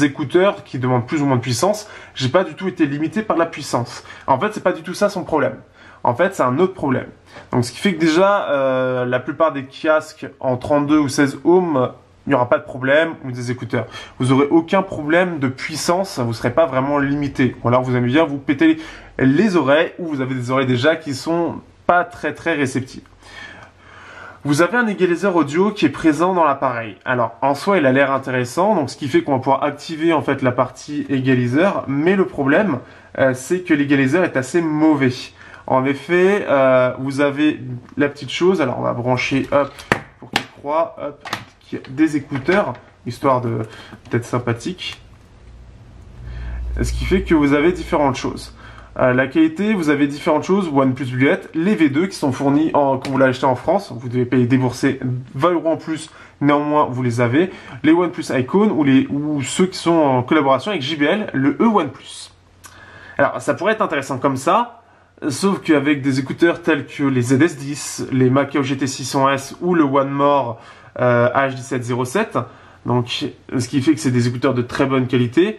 écouteurs qui demandent plus ou moins de puissance. J'ai pas du tout été limité par la puissance. En fait, c'est pas du tout ça son problème. En fait, c'est un autre problème. Donc, ce qui fait que déjà, la plupart des casques en 32 ou 16 ohms, il n'y aura pas de problème, ou des écouteurs. Vous aurez aucun problème de puissance, vous ne serez pas vraiment limité. Ou alors vous aimez bien vous péter les oreilles, ou vous avez des oreilles déjà qui sont pas très réceptives. Vous avez un égaliseur audio qui est présent dans l'appareil. Alors, en soi, il a l'air intéressant, donc ce qui fait qu'on va pouvoir activer en fait la partie égaliseur, mais le problème, c'est que l'égaliseur est assez mauvais. En effet, vous avez la petite chose, alors on va brancher, hop, pour qu'il croit, hop, des écouteurs, histoire de d'être sympathique. Ce qui fait que vous avez différentes choses. La qualité, vous avez différentes choses. OnePlus Bullette, les V2 qui sont fournis quand vous l'achetez en France, vous devez payer débourser 20 € en plus, néanmoins vous les avez. Les OnePlus Icon ou ceux qui sont en collaboration avec JBL, le E OnePlus. Alors ça pourrait être intéressant comme ça, sauf qu'avec des écouteurs tels que les ZS10, les Macao GT600S ou le One More H1707, donc ce qui fait que c'est des écouteurs de très bonne qualité,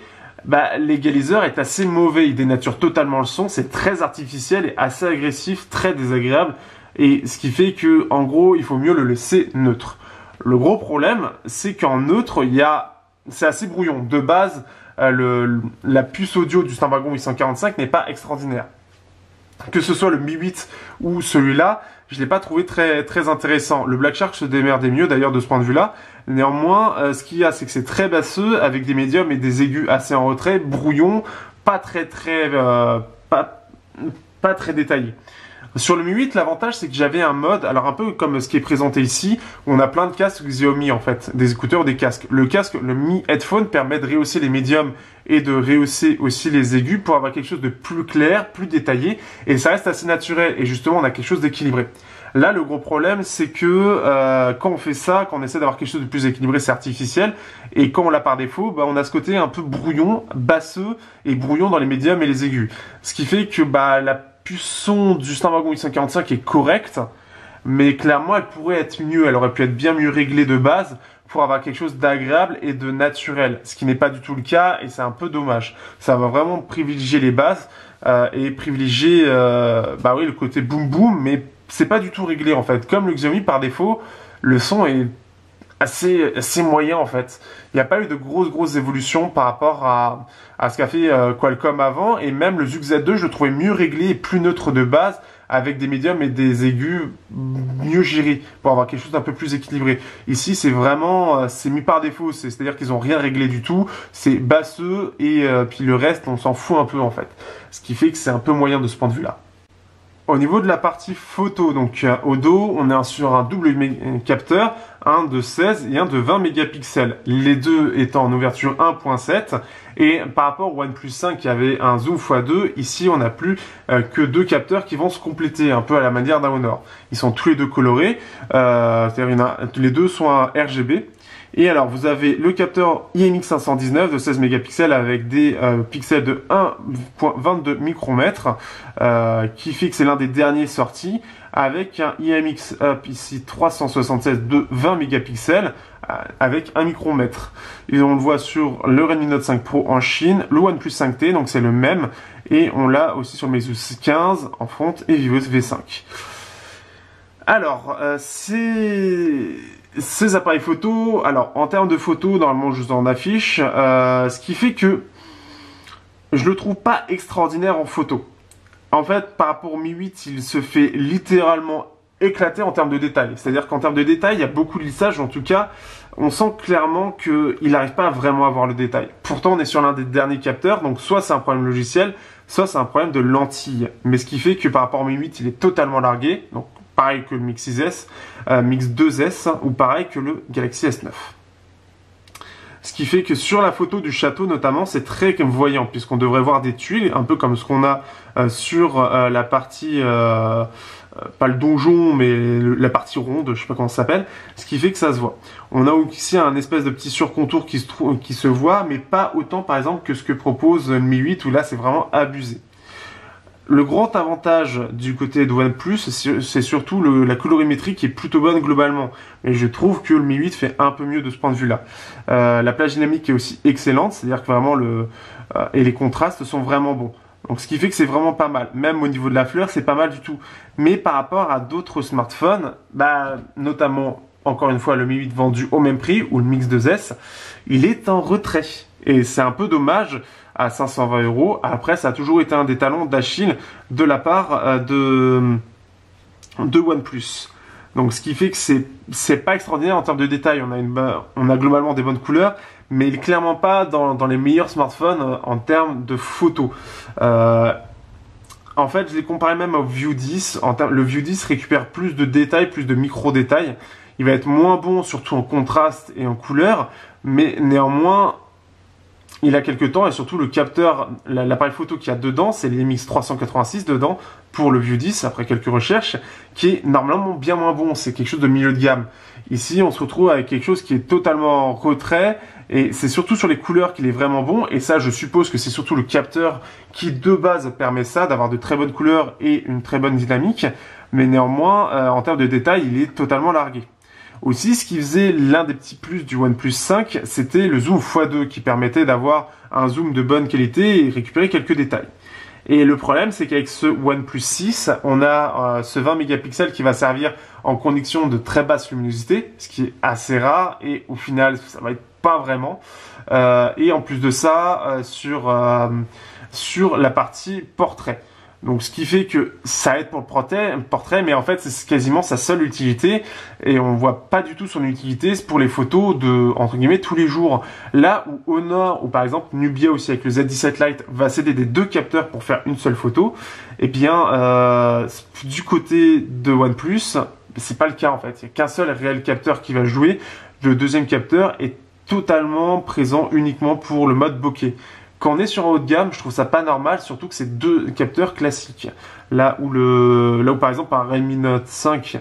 l'égaliseur est assez mauvais, il dénature totalement le son, c'est très artificiel et assez agressif, très désagréable, et ce qui fait que en gros il faut mieux le laisser neutre. Le gros problème, c'est qu'en neutre, c'est assez brouillon. De base, la puce audio du Snapdragon 845 n'est pas extraordinaire. Que ce soit le Mi 8 ou celui-là, je ne l'ai pas trouvé très intéressant. Le Black Shark se démerdait mieux d'ailleurs de ce point de vue-là. Néanmoins, ce qu'il y a, c'est que c'est très basseux, avec des médiums et des aigus assez en retrait, brouillon, pas très détaillé. Sur le Mi 8, l'avantage, c'est que j'avais un mode, alors un peu comme ce qui est présenté ici, où on a plein de casques Xiaomi en fait, des écouteurs ou des casques. Le casque, le Mi Headphone, permet de rehausser les médiums et de rehausser aussi les aigus pour avoir quelque chose de plus clair, plus détaillé, et ça reste assez naturel, et justement on a quelque chose d'équilibré. Là, le gros problème, c'est que quand on fait ça, quand on essaie d'avoir quelque chose de plus équilibré, c'est artificiel, et quand on l'a par défaut, on a ce côté un peu brouillon, basseux, et brouillon dans les médiums et les aigus. Ce qui fait que la puce son du Snapdragon 845 est correcte, mais clairement elle pourrait être mieux, elle aurait pu être bien mieux réglée de base pour avoir quelque chose d'agréable et de naturel, ce qui n'est pas du tout le cas et c'est un peu dommage. Ça va vraiment privilégier les basses et privilégier le côté boom boom, mais c'est pas du tout réglé en fait. Comme le Xiaomi par défaut, le son est assez moyen en fait. Il n'y a pas eu de grosses évolutions par rapport à ce qu'a fait Qualcomm avant, et même le Zug Z2 je le trouvais mieux réglé et plus neutre de base, avec des médiums et des aigus mieux gérés pour avoir quelque chose d'un peu plus équilibré. Ici c'est vraiment c'est mis par défaut, c'est-à-dire qu'ils n'ont rien réglé du tout, c'est basseux et puis le reste on s'en fout un peu en fait. Ce qui fait que c'est un peu moyen de ce point de vue là. Au niveau de la partie photo, donc au dos, on est sur un double capteur, un de 16 et un de 20 mégapixels. Les deux étant en ouverture 1.7. Et par rapport au OnePlus 5 qui avait un zoom x2, ici on n'a plus que deux capteurs qui vont se compléter, un peu à la manière d'un Honor. Ils sont tous les deux colorés, c'est-à-dire les deux sont un RGB. Et alors, vous avez le capteur IMX519 de 16 mégapixels avec des pixels de 1.22 micromètres, qui fait que c'est l'un des derniers sortis, avec un IMX Up ici 376 de 20 mégapixels, avec 1 micromètre. Et on le voit sur le Redmi Note 5 Pro en Chine, le OnePlus 5T, donc c'est le même, et on l'a aussi sur le Meizu 15 en front et Vivo V5. Alors, ces appareils photo, alors en termes de photos, normalement je vous en affiche, ce qui fait que je le trouve pas extraordinaire en photo. En fait, par rapport au Mi 8, il se fait littéralement éclater en termes de détails. C'est-à-dire qu'en termes de détails, il y a beaucoup de lissage, en tout cas, on sent clairement qu'il n'arrive pas vraiment à voir le détail. Pourtant, on est sur l'un des derniers capteurs, donc soit c'est un problème logiciel, soit c'est un problème de lentille. Mais ce qui fait que par rapport au Mi 8, il est totalement largué, donc pareil que le Mix 6S, Mix 2S, ou pareil que le Galaxy S9. Ce qui fait que sur la photo du château notamment, c'est très voyant, puisqu'on devrait voir des tuiles, un peu comme ce qu'on a sur la partie pas le donjon, mais la partie ronde, je sais pas comment ça s'appelle, ce qui fait que ça se voit. On a aussi un espèce de petit surcontour qui se voit, mais pas autant par exemple que ce que propose le Mi 8, où là c'est vraiment abusé. Le grand avantage du côté de OnePlus, c'est surtout la colorimétrie qui est plutôt bonne globalement. Mais je trouve que le Mi 8 fait un peu mieux de ce point de vue-là. La plage dynamique est aussi excellente, c'est-à-dire que vraiment et les contrastes sont vraiment bons. Donc ce qui fait que c'est vraiment pas mal. Même au niveau de la fleur, c'est pas mal du tout. Mais par rapport à d'autres smartphones, notamment, encore une fois, le Mi 8 vendu au même prix, ou le Mix 2S, il est en retrait. Et c'est un peu dommage à 520 €. Après, ça a toujours été un des talons d'Achille de la part de OnePlus. Donc, ce qui fait que c'est pas extraordinaire en termes de détails. On a globalement des bonnes couleurs, mais il est clairement pas dans les meilleurs smartphones en termes de photos. En fait, je l'ai comparé même au View 10. Le View 10 récupère plus de détails, plus de micro-détails. Il va être moins bon, surtout en contraste et en couleur, mais néanmoins, il a quelques temps, et surtout le capteur, l'appareil photo qu'il y a dedans, c'est l'IMX 386 dedans, pour le View 10, après quelques recherches, qui est normalement bien moins bon, c'est quelque chose de milieu de gamme. Ici, on se retrouve avec quelque chose qui est totalement en retrait, et c'est surtout sur les couleurs qu'il est vraiment bon, et ça, je suppose que c'est surtout le capteur qui, de base, permet ça, d'avoir de très bonnes couleurs et une très bonne dynamique, mais néanmoins, en termes de détails, il est totalement largué. Aussi, ce qui faisait l'un des petits plus du OnePlus 5, c'était le zoom x2 qui permettait d'avoir un zoom de bonne qualité et récupérer quelques détails. Et le problème, c'est qu'avec ce OnePlus 6, on a ce 20 mégapixels qui va servir en conditions de très basse luminosité, ce qui est assez rare, et au final, ça va être pas vraiment. Et en plus de ça, sur la partie portrait. Donc, ce qui fait que ça aide pour le portrait, mais en fait, c'est quasiment sa seule utilité, et on voit pas du tout son utilité pour les photos de, entre guillemets, tous les jours. Là où Honor, ou par exemple Nubia aussi avec le Z17 Lite, va s'aider des deux capteurs pour faire une seule photo, et bien, du côté de OnePlus, c'est pas le cas en fait. Il y a qu'un seul réel capteur qui va jouer. Le deuxième capteur est totalement présent uniquement pour le mode bokeh. Quand on est sur un haut de gamme, je trouve ça pas normal, surtout que c'est deux capteurs classiques. Là où par exemple un Redmi Note 5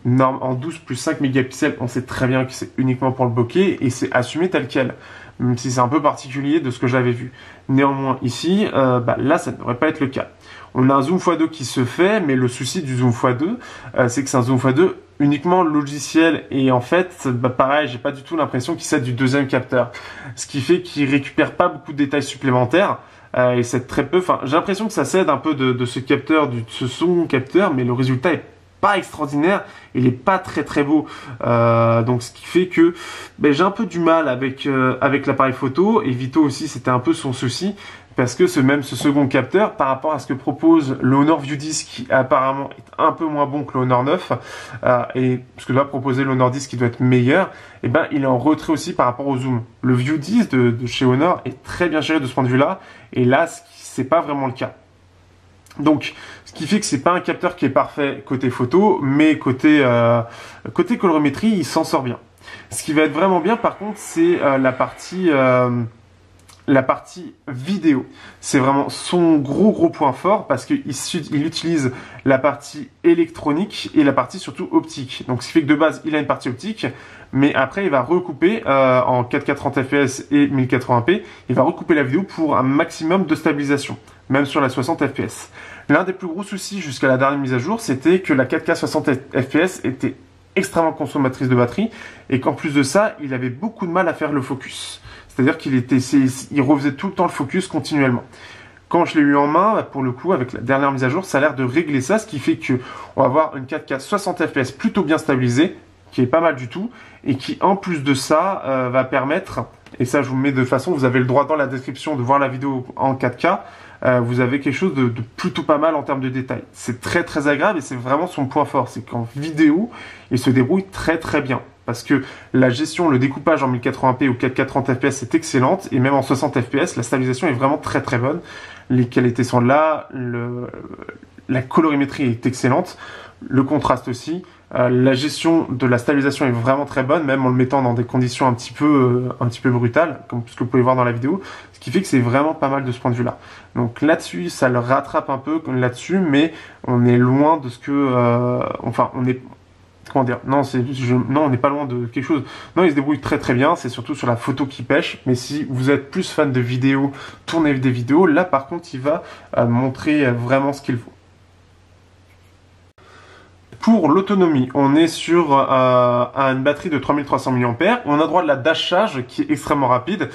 en 12 plus 5 mégapixels, on sait très bien que c'est uniquement pour le bokeh et c'est assumé tel quel. Même si c'est un peu particulier de ce que j'avais vu. Néanmoins ici, là ça ne devrait pas être le cas. On a un zoom x2 qui se fait, mais le souci du zoom x2, c'est que c'est un zoom x2 uniquement logiciel, et en fait, pareil, j'ai pas du tout l'impression qu'il s'aide du deuxième capteur, ce qui fait qu'il récupère pas beaucoup de détails supplémentaires, et c'est très peu, j'ai l'impression que ça s'aide un peu de ce capteur, de ce second capteur, mais le résultat est pas extraordinaire, il est pas très très beau, donc ce qui fait que j'ai un peu du mal avec l'appareil photo, et Vito aussi c'était un peu son souci, parce que ce second capteur, par rapport à ce que propose le Honor View 10, qui apparemment est un peu moins bon que le Honor 9, et ce que doit proposer le Honor 10 qui doit être meilleur, il est en retrait aussi par rapport au zoom. Le View 10 de chez Honor est très bien géré de ce point de vue-là, et là, c'est pas vraiment le cas. Donc, ce qui fait que c'est pas un capteur qui est parfait côté photo, mais côté colorimétrie, il s'en sort bien. Ce qui va être vraiment bien, par contre, c'est la partie vidéo. C'est vraiment son gros point fort, parce qu'il utilise la partie électronique et la partie surtout optique. Donc, ce qui fait que de base, il a une partie optique, mais après, il va recouper en 4K 30 fps et 1080p. Il va recouper la vidéo pour un maximum de stabilisation, même sur la 60 fps. L'un des plus gros soucis jusqu'à la dernière mise à jour, c'était que la 4K 60 fps était extrêmement consommatrice de batterie, et qu'en plus de ça, il avait beaucoup de mal à faire le focus. C'est-à-dire il refaisait tout le temps le focus continuellement. Quand je l'ai eu en main, pour le coup, avec la dernière mise à jour, ça a l'air de régler ça, ce qui fait que on va avoir une 4K 60 fps plutôt bien stabilisée, qui est pas mal du tout, et qui, en plus de ça, va permettre, et ça je vous mets de façon, vous avez le droit dans la description de voir la vidéo en 4K, vous avez quelque chose de plutôt pas mal en termes de détails. C'est très très agréable, et c'est vraiment son point fort, c'est qu'en vidéo, il se débrouille très très bien. parce que la gestion, le découpage en 1080p ou 4K 30 fps est excellente, et même en 60 fps, la stabilisation est vraiment très très bonne. Les qualités sont là, la colorimétrie est excellente, le contraste aussi. La gestion de la stabilisation est vraiment très bonne, même en le mettant dans des conditions un petit peu brutales, comme ce que vous pouvez voir dans la vidéo, ce qui fait que c'est vraiment pas mal de ce point de vue-là. Donc là-dessus, ça le rattrape un peu là-dessus, mais on est loin de ce que... enfin, on est... Comment dire? Non, on n'est pas loin de quelque chose. Non, il se débrouille très très bien, c'est surtout sur la photo qui pêche, mais si vous êtes plus fan de vidéos, tournez des vidéos, là par contre, il va montrer vraiment ce qu'il faut. Pour l'autonomie, on est sur une batterie de 3300 mAh. On a droit de la dash charge qui est extrêmement rapide.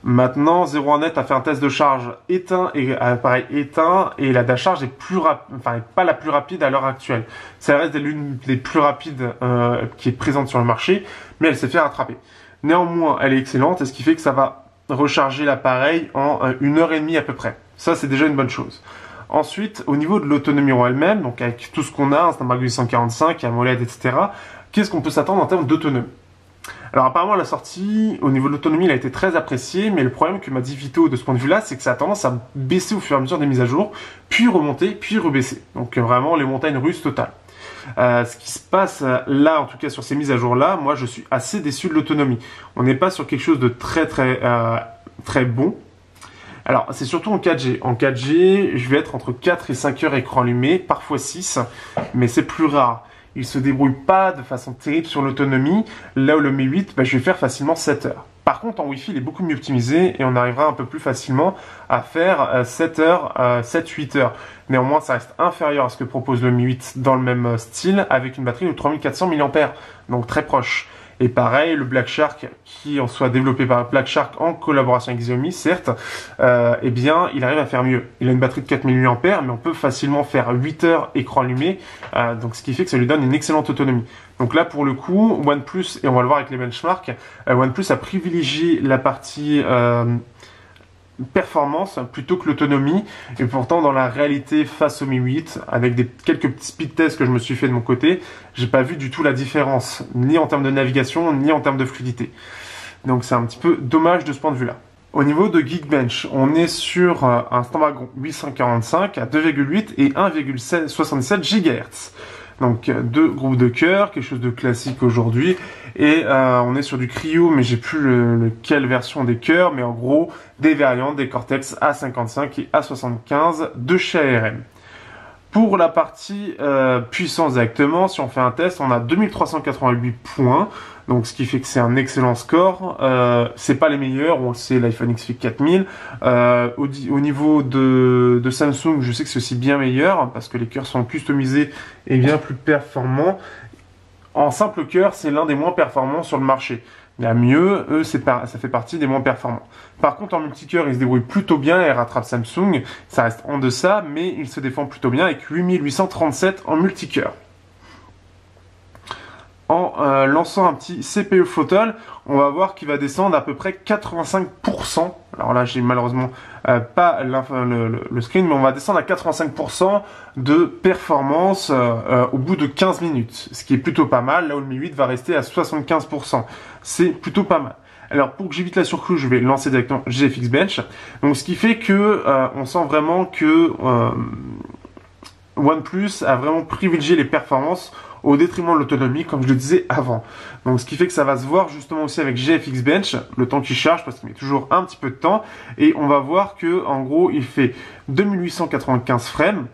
Maintenant, 01net a fait un test de charge éteint et appareil éteint, et la dash charge est pas la plus rapide à l'heure actuelle. Ça reste l'une des plus rapides qui est présente sur le marché, mais elle s'est fait rattraper. Néanmoins, elle est excellente, et ce qui fait que ça va recharger l'appareil en 1h30 à peu près. Ça, c'est déjà une bonne chose. Ensuite, au niveau de l'autonomie en elle-même, donc avec tout ce qu'on a, un Snapdragon 845, AMOLED, etc., qu'est-ce qu'on peut s'attendre en termes d'autonomie? Alors apparemment à la sortie, au niveau de l'autonomie, il a été très apprécié, mais le problème que m'a dit Vito de ce point de vue-là, c'est que ça a tendance à baisser au fur et à mesure des mises à jour, puis remonter, puis rebaisser. Donc vraiment les montagnes russes totales. Ce qui se passe là, en tout cas sur ces mises à jour-là, moi je suis assez déçu de l'autonomie. On n'est pas sur quelque chose de très bon. Alors, c'est surtout en 4G. En 4G, je vais être entre 4 et 5 heures écran allumé, parfois 6, mais c'est plus rare. Il se débrouille pas de façon terrible sur l'autonomie, là où le Mi 8, je vais faire facilement 7 heures. Par contre, en Wi-Fi, il est beaucoup mieux optimisé et on arrivera un peu plus facilement à faire 7 heures, 7-8 heures. Néanmoins, ça reste inférieur à ce que propose le Mi 8 dans le même style, avec une batterie de 3400 mAh, donc très proche. Et pareil, le Black Shark, qui en soit développé par Black Shark en collaboration avec Xiaomi, certes, eh bien, il arrive à faire mieux. Il a une batterie de 4000 mAh, mais on peut facilement faire 8 heures écran allumé, donc ce qui fait que ça lui donne une excellente autonomie. Donc là, pour le coup, OnePlus, et on va le voir avec les benchmarks, OnePlus a privilégié la partie performance plutôt que l'autonomie, et pourtant dans la réalité face au Mi 8 avec quelques petits speed tests que je me suis fait de mon côté, j'ai pas vu du tout la différence ni en termes de navigation ni en termes de fluidité, donc c'est un petit peu dommage de ce point de vue là. Au niveau de Geekbench, on est sur un Snapdragon 845 à 2,8 et 1,67 GHz. Donc deux groupes de cœur, quelque chose de classique aujourd'hui, et on est sur du Cryo, mais j'ai plus quelle version des cœurs, mais en gros des variantes des Cortex A55 et A75 de chez ARM. Pour la partie puissance directement, si on fait un test, on a 2388 points, donc ce qui fait que c'est un excellent score. C'est pas les meilleurs, on le sait, l'iPhone X fait 4000. Au niveau de Samsung, je sais que c'est aussi bien meilleur, parce que les cœurs sont customisés et bien plus performants. En simple cœur, c'est l'un des moins performants sur le marché. Il y a mieux, eux, ça fait partie des moins performants. Par contre, en multicœur, il se débrouille plutôt bien et rattrape Samsung. Ça reste en deçà, mais il se défend plutôt bien avec 8837 en multicœur. En lançant un petit CPU Photon, on va voir qu'il va descendre à peu près 85%. Alors là, j'ai malheureusement pas le screen, mais on va descendre à 85% de performance au bout de 15 minutes. Ce qui est plutôt pas mal, là où le Mi 8 va rester à 75%. C'est plutôt pas mal. Alors pour que j'évite la surcouche, je vais lancer directement GFX Bench. Donc ce qui fait que on sent vraiment que OnePlus a vraiment privilégié les performances au détriment de l'autonomie, comme je le disais avant. Donc ce qui fait que ça va se voir justement aussi avec GFX Bench, le temps qu'il charge, parce qu'il met toujours un petit peu de temps, et on va voir que en gros il fait 2895 frames.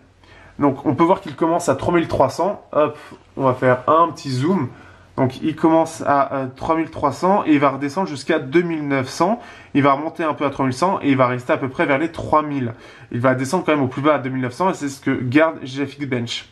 Donc on peut voir qu'il commence à 3300, hop, on va faire un petit zoom. Donc il commence à 3300 et il va redescendre jusqu'à 2900, il va remonter un peu à 3100 et il va rester à peu près vers les 3000. Il va descendre quand même au plus bas à 2900 et c'est ce que garde GFX Bench.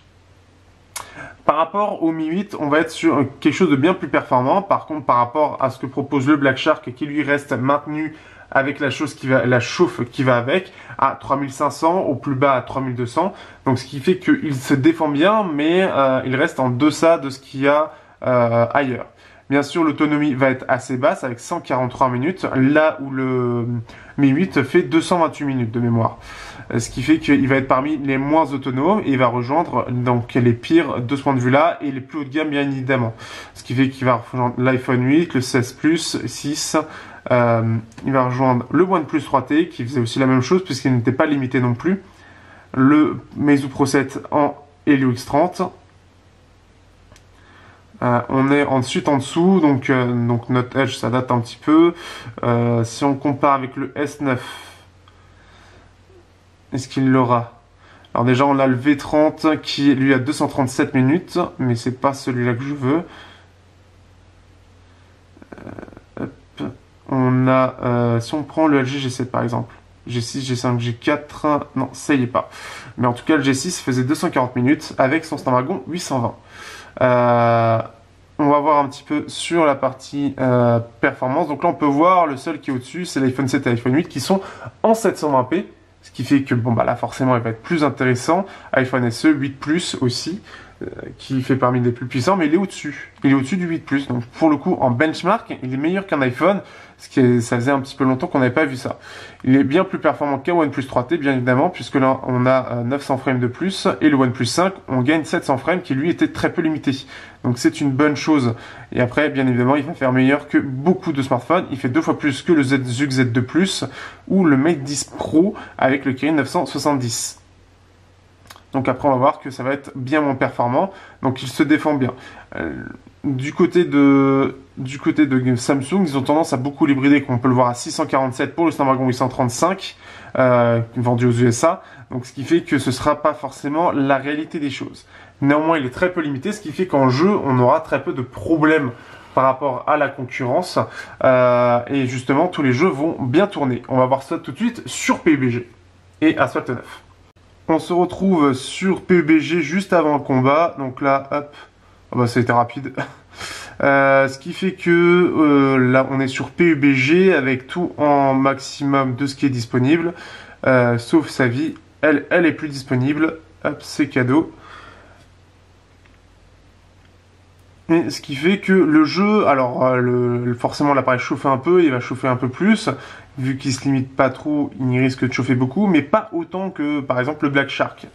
Par rapport au Mi 8, on va être sur quelque chose de bien plus performant. Par contre, par rapport à ce que propose le Black Shark, qui lui reste maintenu avec la chauffe qui va avec, à 3500, au plus bas à 3200. Donc ce qui fait qu'il se défend bien, mais il reste en deçà de ce qu'il y a ailleurs. Bien sûr, l'autonomie va être assez basse avec 143 minutes, là où le Mi 8 fait 228 minutes de mémoire. Ce qui fait qu'il va être parmi les moins autonomes et il va rejoindre donc les pires de ce point de vue-là et les plus haut de gamme bien évidemment. Ce qui fait qu'il va rejoindre l'iPhone 8, le 16 Plus, 6. Il va rejoindre le OnePlus 3T qui faisait aussi la même chose puisqu'il n'était pas limité non plus. Le Meizu Pro 7 en Helio X30. On est ensuite en dessous, donc Note Edge ça date un petit peu. Si on compare avec le S9, est-ce qu'il l'aura? Alors déjà on a le V30 qui lui a 237 minutes, mais c'est pas celui-là que je veux. On a, si on prend le LG G7 par exemple, G6, G5, G4, non ça y est pas. Mais en tout cas le G6 faisait 240 minutes avec son Snapdragon 820. On va voir un petit peu sur la partie performance. Donc là, on peut voir le seul qui est au-dessus, c'est l'iPhone 7 et l'iPhone 8 qui sont en 720p. Ce qui fait que, bon, bah là, forcément, il va être plus intéressant. iPhone SE 8 Plus aussi, qui fait parmi les plus puissants, mais il est au-dessus. Il est au-dessus du 8 Plus. Donc, pour le coup, en benchmark, il est meilleur qu'un iPhone. Ça faisait un petit peu longtemps qu'on n'avait pas vu ça. Il est bien plus performant qu'un OnePlus 3T, bien évidemment, puisque là, on a 900 frames de plus. Et le OnePlus 5, on gagne 700 frames, qui lui était très peu limité. Donc, c'est une bonne chose. Et après, bien évidemment, il va faire meilleur que beaucoup de smartphones. Il fait 2 fois plus que le ZUK Z2 Plus ou le Mate 10 Pro avec le Kirin 970. Donc après, on va voir que ça va être bien moins performant. Donc, il se défend bien. Du côté de Samsung, ils ont tendance à beaucoup l'hybrider, comme on peut le voir à 647 pour le Snapdragon 835 vendu aux USA. Donc, ce qui fait que ce sera pas forcément la réalité des choses. Néanmoins, il est très peu limité, ce qui fait qu'en jeu, on aura très peu de problèmes par rapport à la concurrence. Et justement, tous les jeux vont bien tourner. On va voir ça tout de suite sur PUBG et Asphalt 9. On se retrouve sur PUBG juste avant le combat. Donc là, hop, oh bah, ça a été rapide. Ce qui fait que là, on est sur PUBG avec tout en maximum de ce qui est disponible. Sauf sa vie, elle est plus disponible. Hop, c'est cadeau. Et ce qui fait que le jeu, alors forcément l'appareil chauffe un peu, il va chauffer un peu plus, vu qu'il se limite pas trop, il risque de chauffer beaucoup, mais pas autant que par exemple le Black Shark.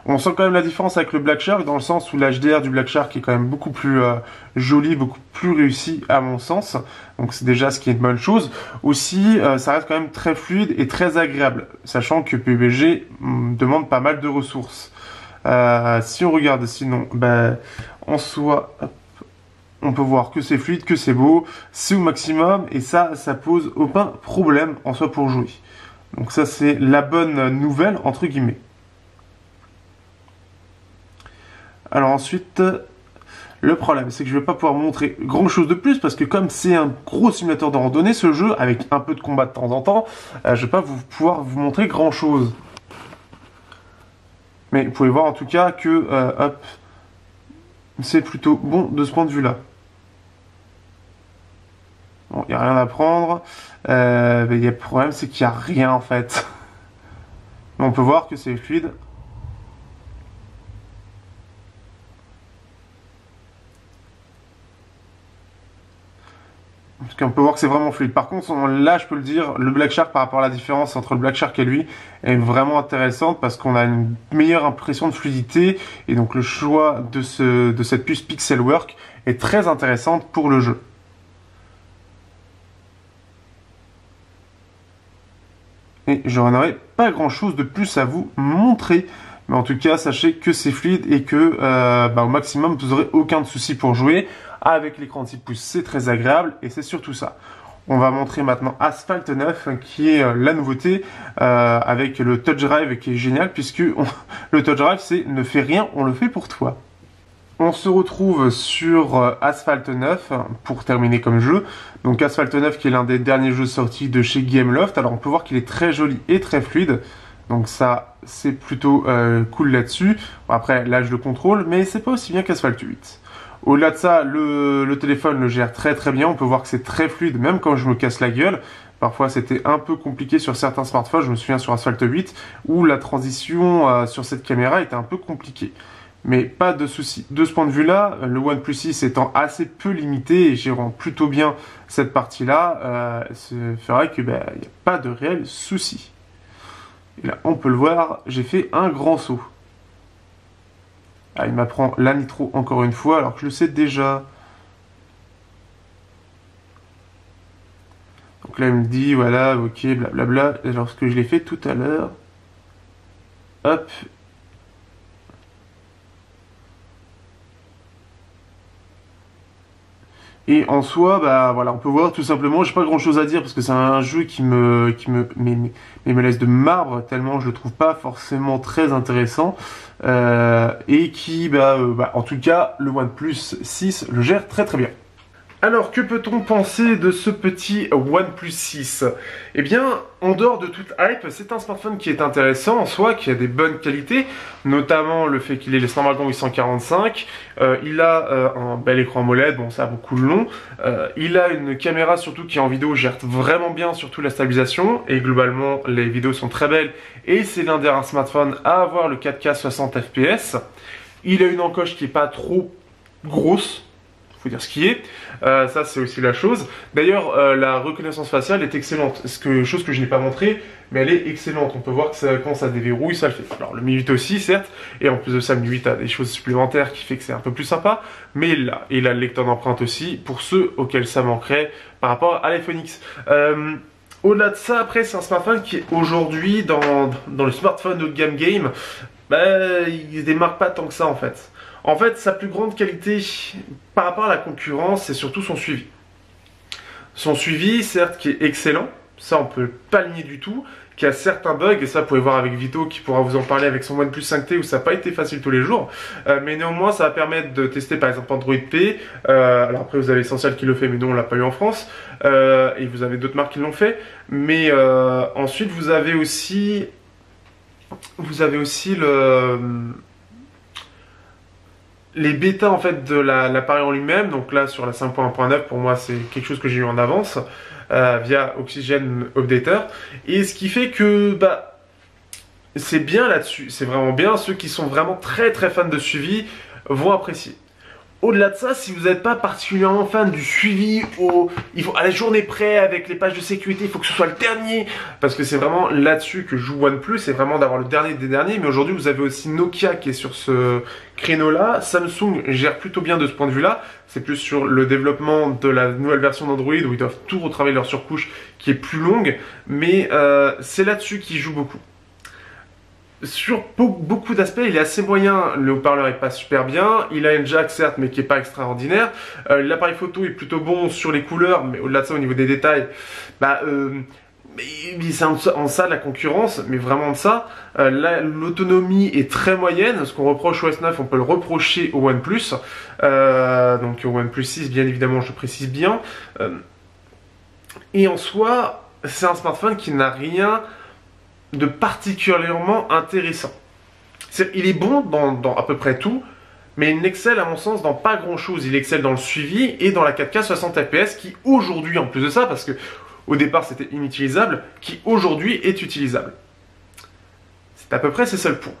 On sent quand même la différence avec le Black Shark dans le sens où l'HDR du Black Shark est quand même beaucoup plus joli, beaucoup plus réussi à mon sens. Donc c'est déjà ce qui est une bonne chose. Aussi, ça reste quand même très fluide et très agréable, sachant que PUBG demande pas mal de ressources. Si on regarde sinon, en soi, on peut voir que c'est fluide, que c'est beau, c'est au maximum, et ça pose aucun problème en soi pour jouer. Donc ça, c'est la bonne nouvelle, entre guillemets. Alors ensuite, le problème, c'est que je ne vais pas pouvoir montrer grand chose de plus, parce que comme c'est un gros simulateur de randonnée, ce jeu, avec un peu de combat de temps en temps, je ne vais pas pouvoir vous montrer grand chose. Mais vous pouvez voir en tout cas que, hop, c'est plutôt bon de ce point de vue-là. Bon, il n'y a rien à prendre. Le problème, c'est qu'il n'y a rien en fait. Mais on peut voir que c'est fluide. Parce qu'on peut voir que c'est vraiment fluide. Par contre, là, je peux le dire, le Black Shark par rapport à la différence entre le Black Shark et lui est vraiment intéressante parce qu'on a une meilleure impression de fluidité et donc le choix de cette puce Pixelwork est très intéressante pour le jeu. Et je n'aurai pas grand chose de plus à vous montrer. Mais en tout cas, sachez que c'est fluide et que au maximum, vous n'aurez aucun souci pour jouer. Avec l'écran de 6 pouces, c'est très agréable et c'est surtout ça. On va montrer maintenant Asphalt 9 qui est la nouveauté avec le Touch Drive qui est génial puisque le Touch Drive c'est ne fais rien, on le fait pour toi. On se retrouve sur Asphalt 9 pour terminer comme jeu. Donc Asphalt 9 qui est l'un des derniers jeux sortis de chez Gameloft. Alors on peut voir qu'il est très joli et très fluide. Donc ça c'est plutôt cool là-dessus. Bon, après là je le contrôle mais c'est pas aussi bien qu'Asphalt 8. Au-delà de ça, le téléphone le gère très très bien. On peut voir que c'est très fluide même quand je me casse la gueule. Parfois c'était un peu compliqué sur certains smartphones. Je me souviens sur Asphalt 8 où la transition sur cette caméra était un peu compliquée. mais pas de souci. De ce point de vue-là, le OnePlus 6 étant assez peu limité et gérant plutôt bien cette partie-là, ça fera que il n'y a pas de réel souci. Et là, on peut le voir, j'ai fait un grand saut. Ah, il m'apprend la nitro encore une fois, alors que je le sais déjà. Donc là, il me dit, voilà, ok, blablabla, alors ce que je l'ai fait tout à l'heure. Hop. Et en soi, bah voilà, on peut voir tout simplement, j'ai pas grand chose à dire parce que c'est un jeu qui me laisse de marbre tellement je le trouve pas forcément très intéressant et qui, en tout cas, le OnePlus 6 le gère très très bien. Alors, que peut-on penser de ce petit OnePlus 6? Eh bien, en dehors de toute hype, c'est un smartphone qui est intéressant en soi, qui a des bonnes qualités, notamment le fait qu'il ait les Snapdragon 845, il a un bel écran AMOLED, bon ça a beaucoup de long, il a une caméra surtout qui en vidéo gère vraiment bien, surtout la stabilisation, et globalement les vidéos sont très belles, et c'est l'un des rares smartphones à avoir le 4K 60 fps. Il a une encoche qui est pas trop grosse, faut dire ce qui est, ça c'est aussi la chose. D'ailleurs la reconnaissance faciale est excellente, chose que je n'ai pas montré, mais elle est excellente. On peut voir que quand ça déverrouille, ça le fait. Alors le Mi 8 aussi certes, et en plus de ça le Mi 8 a des choses supplémentaires qui fait que c'est un peu plus sympa, mais là, il a le lecteur d'empreintes aussi, pour ceux auxquels ça manquerait par rapport à l'iPhone X. Au-delà de ça, après c'est un smartphone qui est aujourd'hui dans le smartphone haut de gamme game, il ne démarque pas tant que ça en fait. En fait, sa plus grande qualité par rapport à la concurrence, c'est surtout son suivi. Son suivi, certes, qui est excellent, ça on peut pas le nier du tout, qui a certains bugs, et ça vous pouvez voir avec Vito qui pourra vous en parler avec son OnePlus 5T où ça n'a pas été facile tous les jours, mais néanmoins ça va permettre de tester par exemple Android P, alors après vous avez Essential qui le fait mais nous on l'a pas eu en France, et vous avez d'autres marques qui l'ont fait, mais ensuite vous avez aussi les bêtas en fait de l'appareil en lui-même. Donc là sur la 5.1.9 pour moi c'est quelque chose que j'ai eu en avance via Oxygen Updater, et ce qui fait que c'est bien là-dessus, c'est vraiment bien. Ceux qui sont vraiment très très fans de suivi vont apprécier. Au-delà de ça, si vous n'êtes pas particulièrement fan du suivi il faut à la journée près avec les pages de sécurité, il faut que ce soit le dernier, parce que c'est vraiment là-dessus que joue OnePlus, c'est vraiment d'avoir le dernier des derniers. Mais aujourd'hui, vous avez aussi Nokia qui est sur ce créneau-là. Samsung gère plutôt bien de ce point de vue-là. C'est plus sur le développement de la nouvelle version d'Android où ils doivent tout retravailler leur surcouche qui est plus longue, mais c'est là-dessus qu'ils jouent beaucoup. Sur beaucoup d'aspects, il est assez moyen, le haut-parleur est pas super bien, il a une jack certes mais qui est pas extraordinaire, l'appareil photo est plutôt bon sur les couleurs, mais au-delà de ça au niveau des détails, c'est en ça la concurrence, mais vraiment de ça, l'autonomie est très moyenne. Ce qu'on reproche au S9 on peut le reprocher au OnePlus, donc au OnePlus 6 bien évidemment je précise bien, et en soi c'est un smartphone qui n'a rien de particulièrement intéressant. Il est bon dans à peu près tout, mais il n'excelle à mon sens dans pas grand chose. Il excelle dans le suivi et dans la 4K 60 fps qui aujourd'hui, en plus de ça, parce que au départ c'était inutilisable, qui aujourd'hui est utilisable. C'est à peu près ses seuls points.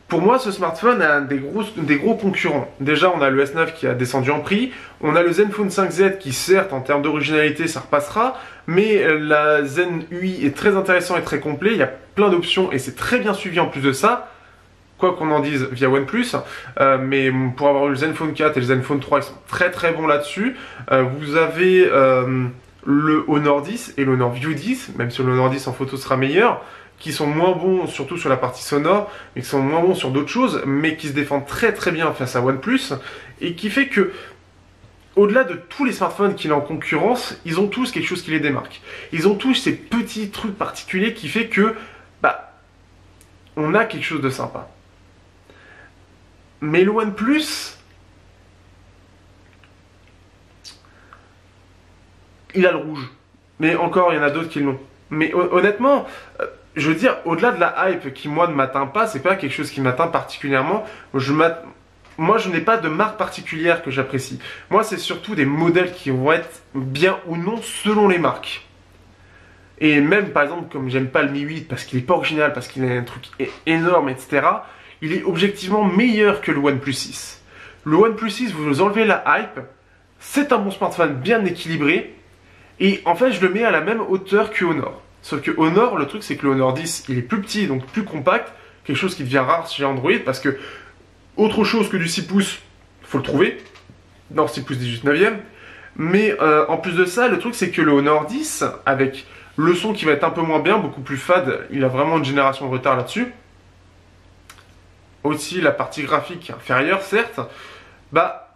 Pour moi, ce smartphone a des gros concurrents. Déjà, on a le S9 qui a descendu en prix. On a le Zenfone 5Z qui, certes, en termes d'originalité, ça repassera. Mais la Zen UI est très intéressant et très complet. Il y a plein d'options et c'est très bien suivi en plus de ça. Quoi qu'on en dise via OnePlus. Mais pour avoir eu le Zenfone 4 et le Zenfone 3, ils sont très très bons là-dessus. Vous avez le Honor 10 et le Honor View 10, même si le Honor 10 en photo sera meilleur, qui sont moins bons surtout sur la partie sonore, mais qui sont moins bons sur d'autres choses, mais qui se défendent très très bien face à OnePlus, et qui fait que, au-delà de tous les smartphones qu'il a en concurrence, ils ont tous quelque chose qui les démarque. Ils ont tous ces petits trucs particuliers qui fait que, on a quelque chose de sympa. Mais le OnePlus, il a le rouge. Mais encore, il y en a d'autres qui l'ont. Mais honnêtement, je veux dire, au-delà de la hype qui, moi, ne m'atteint pas, c'est pas quelque chose qui m'atteint particulièrement. Moi, je n'ai pas de marque particulière que j'apprécie. Moi, c'est surtout des modèles qui vont être bien ou non selon les marques. Et même, par exemple, comme j'aime pas le Mi 8 parce qu'il est pas original, parce qu'il a un truc énorme, etc., il est objectivement meilleur que le OnePlus 6. Le OnePlus 6, vous enlevez la hype, c'est un bon smartphone bien équilibré, et en fait je le mets à la même hauteur que Honor. Sauf que Honor, le truc c'est que le Honor 10, il est plus petit, donc plus compact, quelque chose qui devient rare chez Android, parce que autre chose que du 6 pouces, faut le trouver, dans 6 pouces 18/9e, mais en plus de ça, le truc c'est que le Honor 10, avec le son qui va être un peu moins bien, beaucoup plus fade, il a vraiment une génération de retard là-dessus. Aussi la partie graphique inférieure, certes, bah,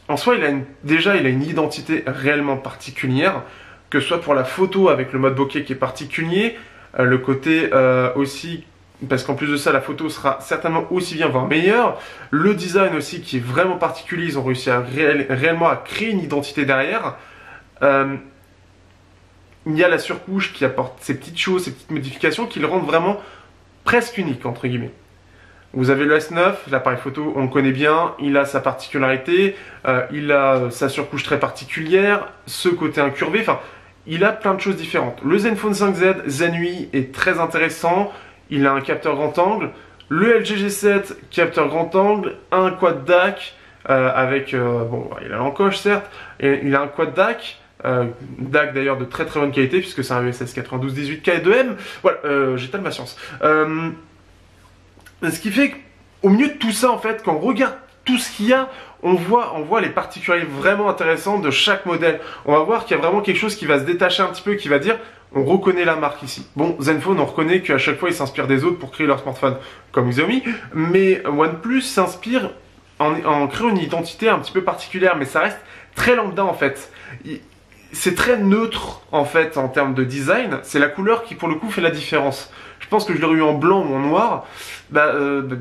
en soi, déjà il a une identité réellement particulière, que ce soit pour la photo avec le mode bokeh qui est particulier, le côté aussi, parce qu'en plus de ça, la photo sera certainement aussi bien, voire meilleure, le design aussi qui est vraiment particulier, ils ont réussi à réellement à créer une identité derrière. Il y a la surcouche qui apporte ces petites choses, ces petites modifications qui le rendent vraiment presque unique, entre guillemets. Vous avez le S9, l'appareil photo, on le connaît bien, il a sa particularité, il a sa surcouche très particulière, ce côté incurvé, enfin, il a plein de choses différentes. Le Zenfone 5Z Zen UI est très intéressant, il a un capteur grand angle, le LG G7, capteur grand angle, un quad DAC, bon, il a l'encoche certes, et il a un quad DAC, DAC d'ailleurs de très bonne qualité puisque c'est un ESS 9218 K2M. Voilà, j'étale ma science. Ce qui fait qu'au milieu de tout ça, en fait, quand on regarde tout ce qu'il y a, on voit les particularités vraiment intéressantes de chaque modèle. On va voir qu'il y a vraiment quelque chose qui va se détacher un petit peu, qui va dire on reconnaît la marque ici. Bon, Zenfone, on reconnaît qu'à chaque fois ils s'inspirent des autres pour créer leur smartphone, comme Xiaomi, mais OnePlus s'inspire en créant une identité un petit peu particulière, mais ça reste très lambda en fait. C'est très neutre en fait en termes de design, c'est la couleur qui pour le coup fait la différence. Je pense que je l'aurais eu en blanc ou en noir,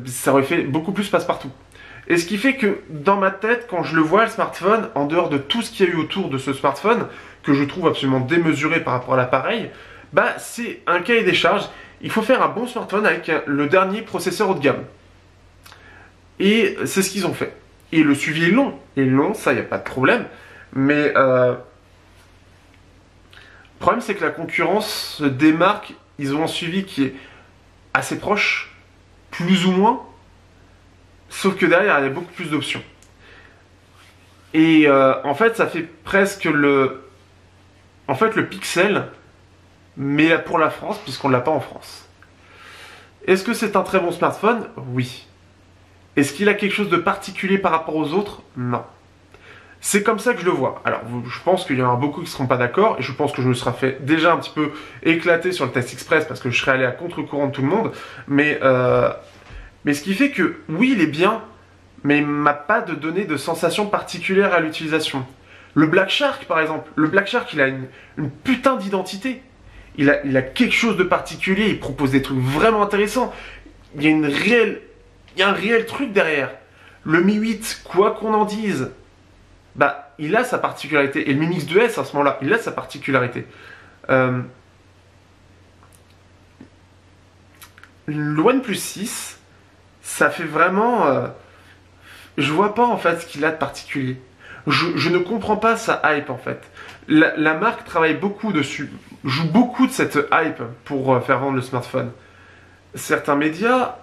ça aurait fait beaucoup plus passe-partout. Et ce qui fait que dans ma tête, quand je le vois le smartphone, en dehors de tout ce qu'il y a eu autour de ce smartphone, que je trouve absolument démesuré par rapport à l'appareil, c'est un cahier des charges. Il faut faire un bon smartphone avec le dernier processeur haut de gamme. Et c'est ce qu'ils ont fait. Et le suivi est long. Et long, ça, il n'y a pas de problème. Mais le problème, c'est que la concurrence se démarque. Ils ont un suivi qui est assez proche, plus ou moins. Sauf que derrière, il y a beaucoup plus d'options. Et en fait, ça fait presque le Pixel, mais pour la France, puisqu'on ne l'a pas en France. Est-ce que c'est un très bon smartphone? Oui. Est-ce qu'il a quelque chose de particulier par rapport aux autres? Non. C'est comme ça que je le vois. Alors, je pense qu'il y en aura beaucoup qui ne seront pas d'accord, et je pense que je me serai fait déjà un petit peu éclater sur le test express, parce que je serais allé à contre-courant de tout le monde, mais ce qui fait que, oui, il est bien, mais il ne m'a pas donné de sensation particulière à l'utilisation. Le Black Shark, par exemple, le Black Shark, il a une putain d'identité. Il a quelque chose de particulier, il propose des trucs vraiment intéressants. Il y a un réel truc derrière. Le Mi 8, quoi qu'on en dise, il a sa particularité. Et le Mi Mix 2S, à ce moment-là, il a sa particularité. Le OnePlus 6, ça fait vraiment... je vois pas, en fait, ce qu'il a de particulier. Je ne comprends pas sa hype, en fait. La marque travaille beaucoup dessus, joue beaucoup de cette hype pour faire vendre le smartphone. Certains médias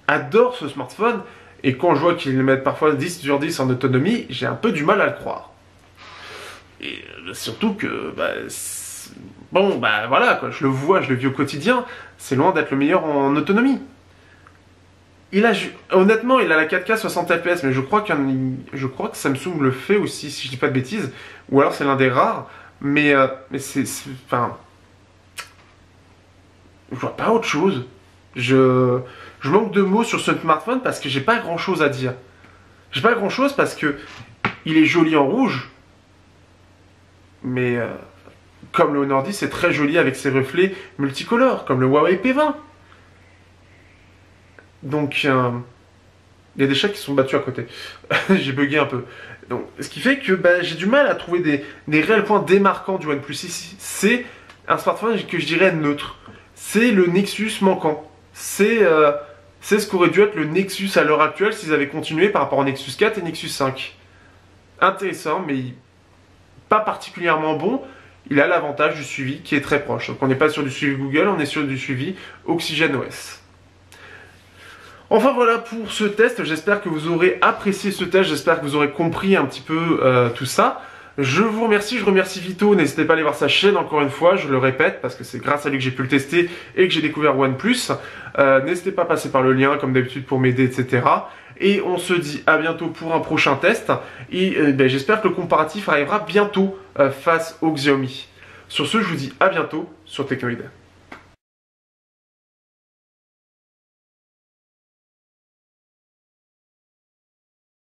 adorent ce smartphone, et quand je vois qu'ils le mettent parfois 10 sur 10 en autonomie, j'ai un peu du mal à le croire. Et surtout que, voilà, quoi, je le vis au quotidien, c'est loin d'être le meilleur en autonomie. Honnêtement, il a la 4K 60 fps, mais je crois que Samsung le fait aussi, si je dis pas de bêtises, ou alors c'est l'un des rares, mais enfin, je vois pas autre chose. Je manque de mots sur ce smartphone parce que j'ai pas grand chose à dire. J'ai pas grand chose parce que il est joli en rouge, mais comme le Honor 10, c'est très joli avec ses reflets multicolores, comme le Huawei P20. Donc, il y a des chats qui sont battus à côté. J'ai bugué un peu. Donc, ce qui fait que j'ai du mal à trouver des réels points démarquants du OnePlus 6. C'est un smartphone que je dirais neutre. C'est le Nexus manquant. C'est ce qu'aurait dû être le Nexus à l'heure actuelle s'ils avaient continué par rapport au Nexus 4 et Nexus 5. Intéressant, mais pas particulièrement bon. Il a l'avantage du suivi qui est très proche. Donc, on n'est pas sur du suivi Google, on est sur du suivi Oxygen OS. Enfin voilà pour ce test, j'espère que vous aurez apprécié ce test, j'espère que vous aurez compris un petit peu tout ça. Je vous remercie, je remercie Vito, n'hésitez pas à aller voir sa chaîne encore une fois, je le répète, parce que c'est grâce à lui que j'ai pu le tester et que j'ai découvert OnePlus. N'hésitez pas à passer par le lien, comme d'habitude, pour m'aider, etc. Et on se dit à bientôt pour un prochain test, et j'espère que le comparatif arrivera bientôt face au Xiaomi. Sur ce, je vous dis à bientôt sur Teknoid.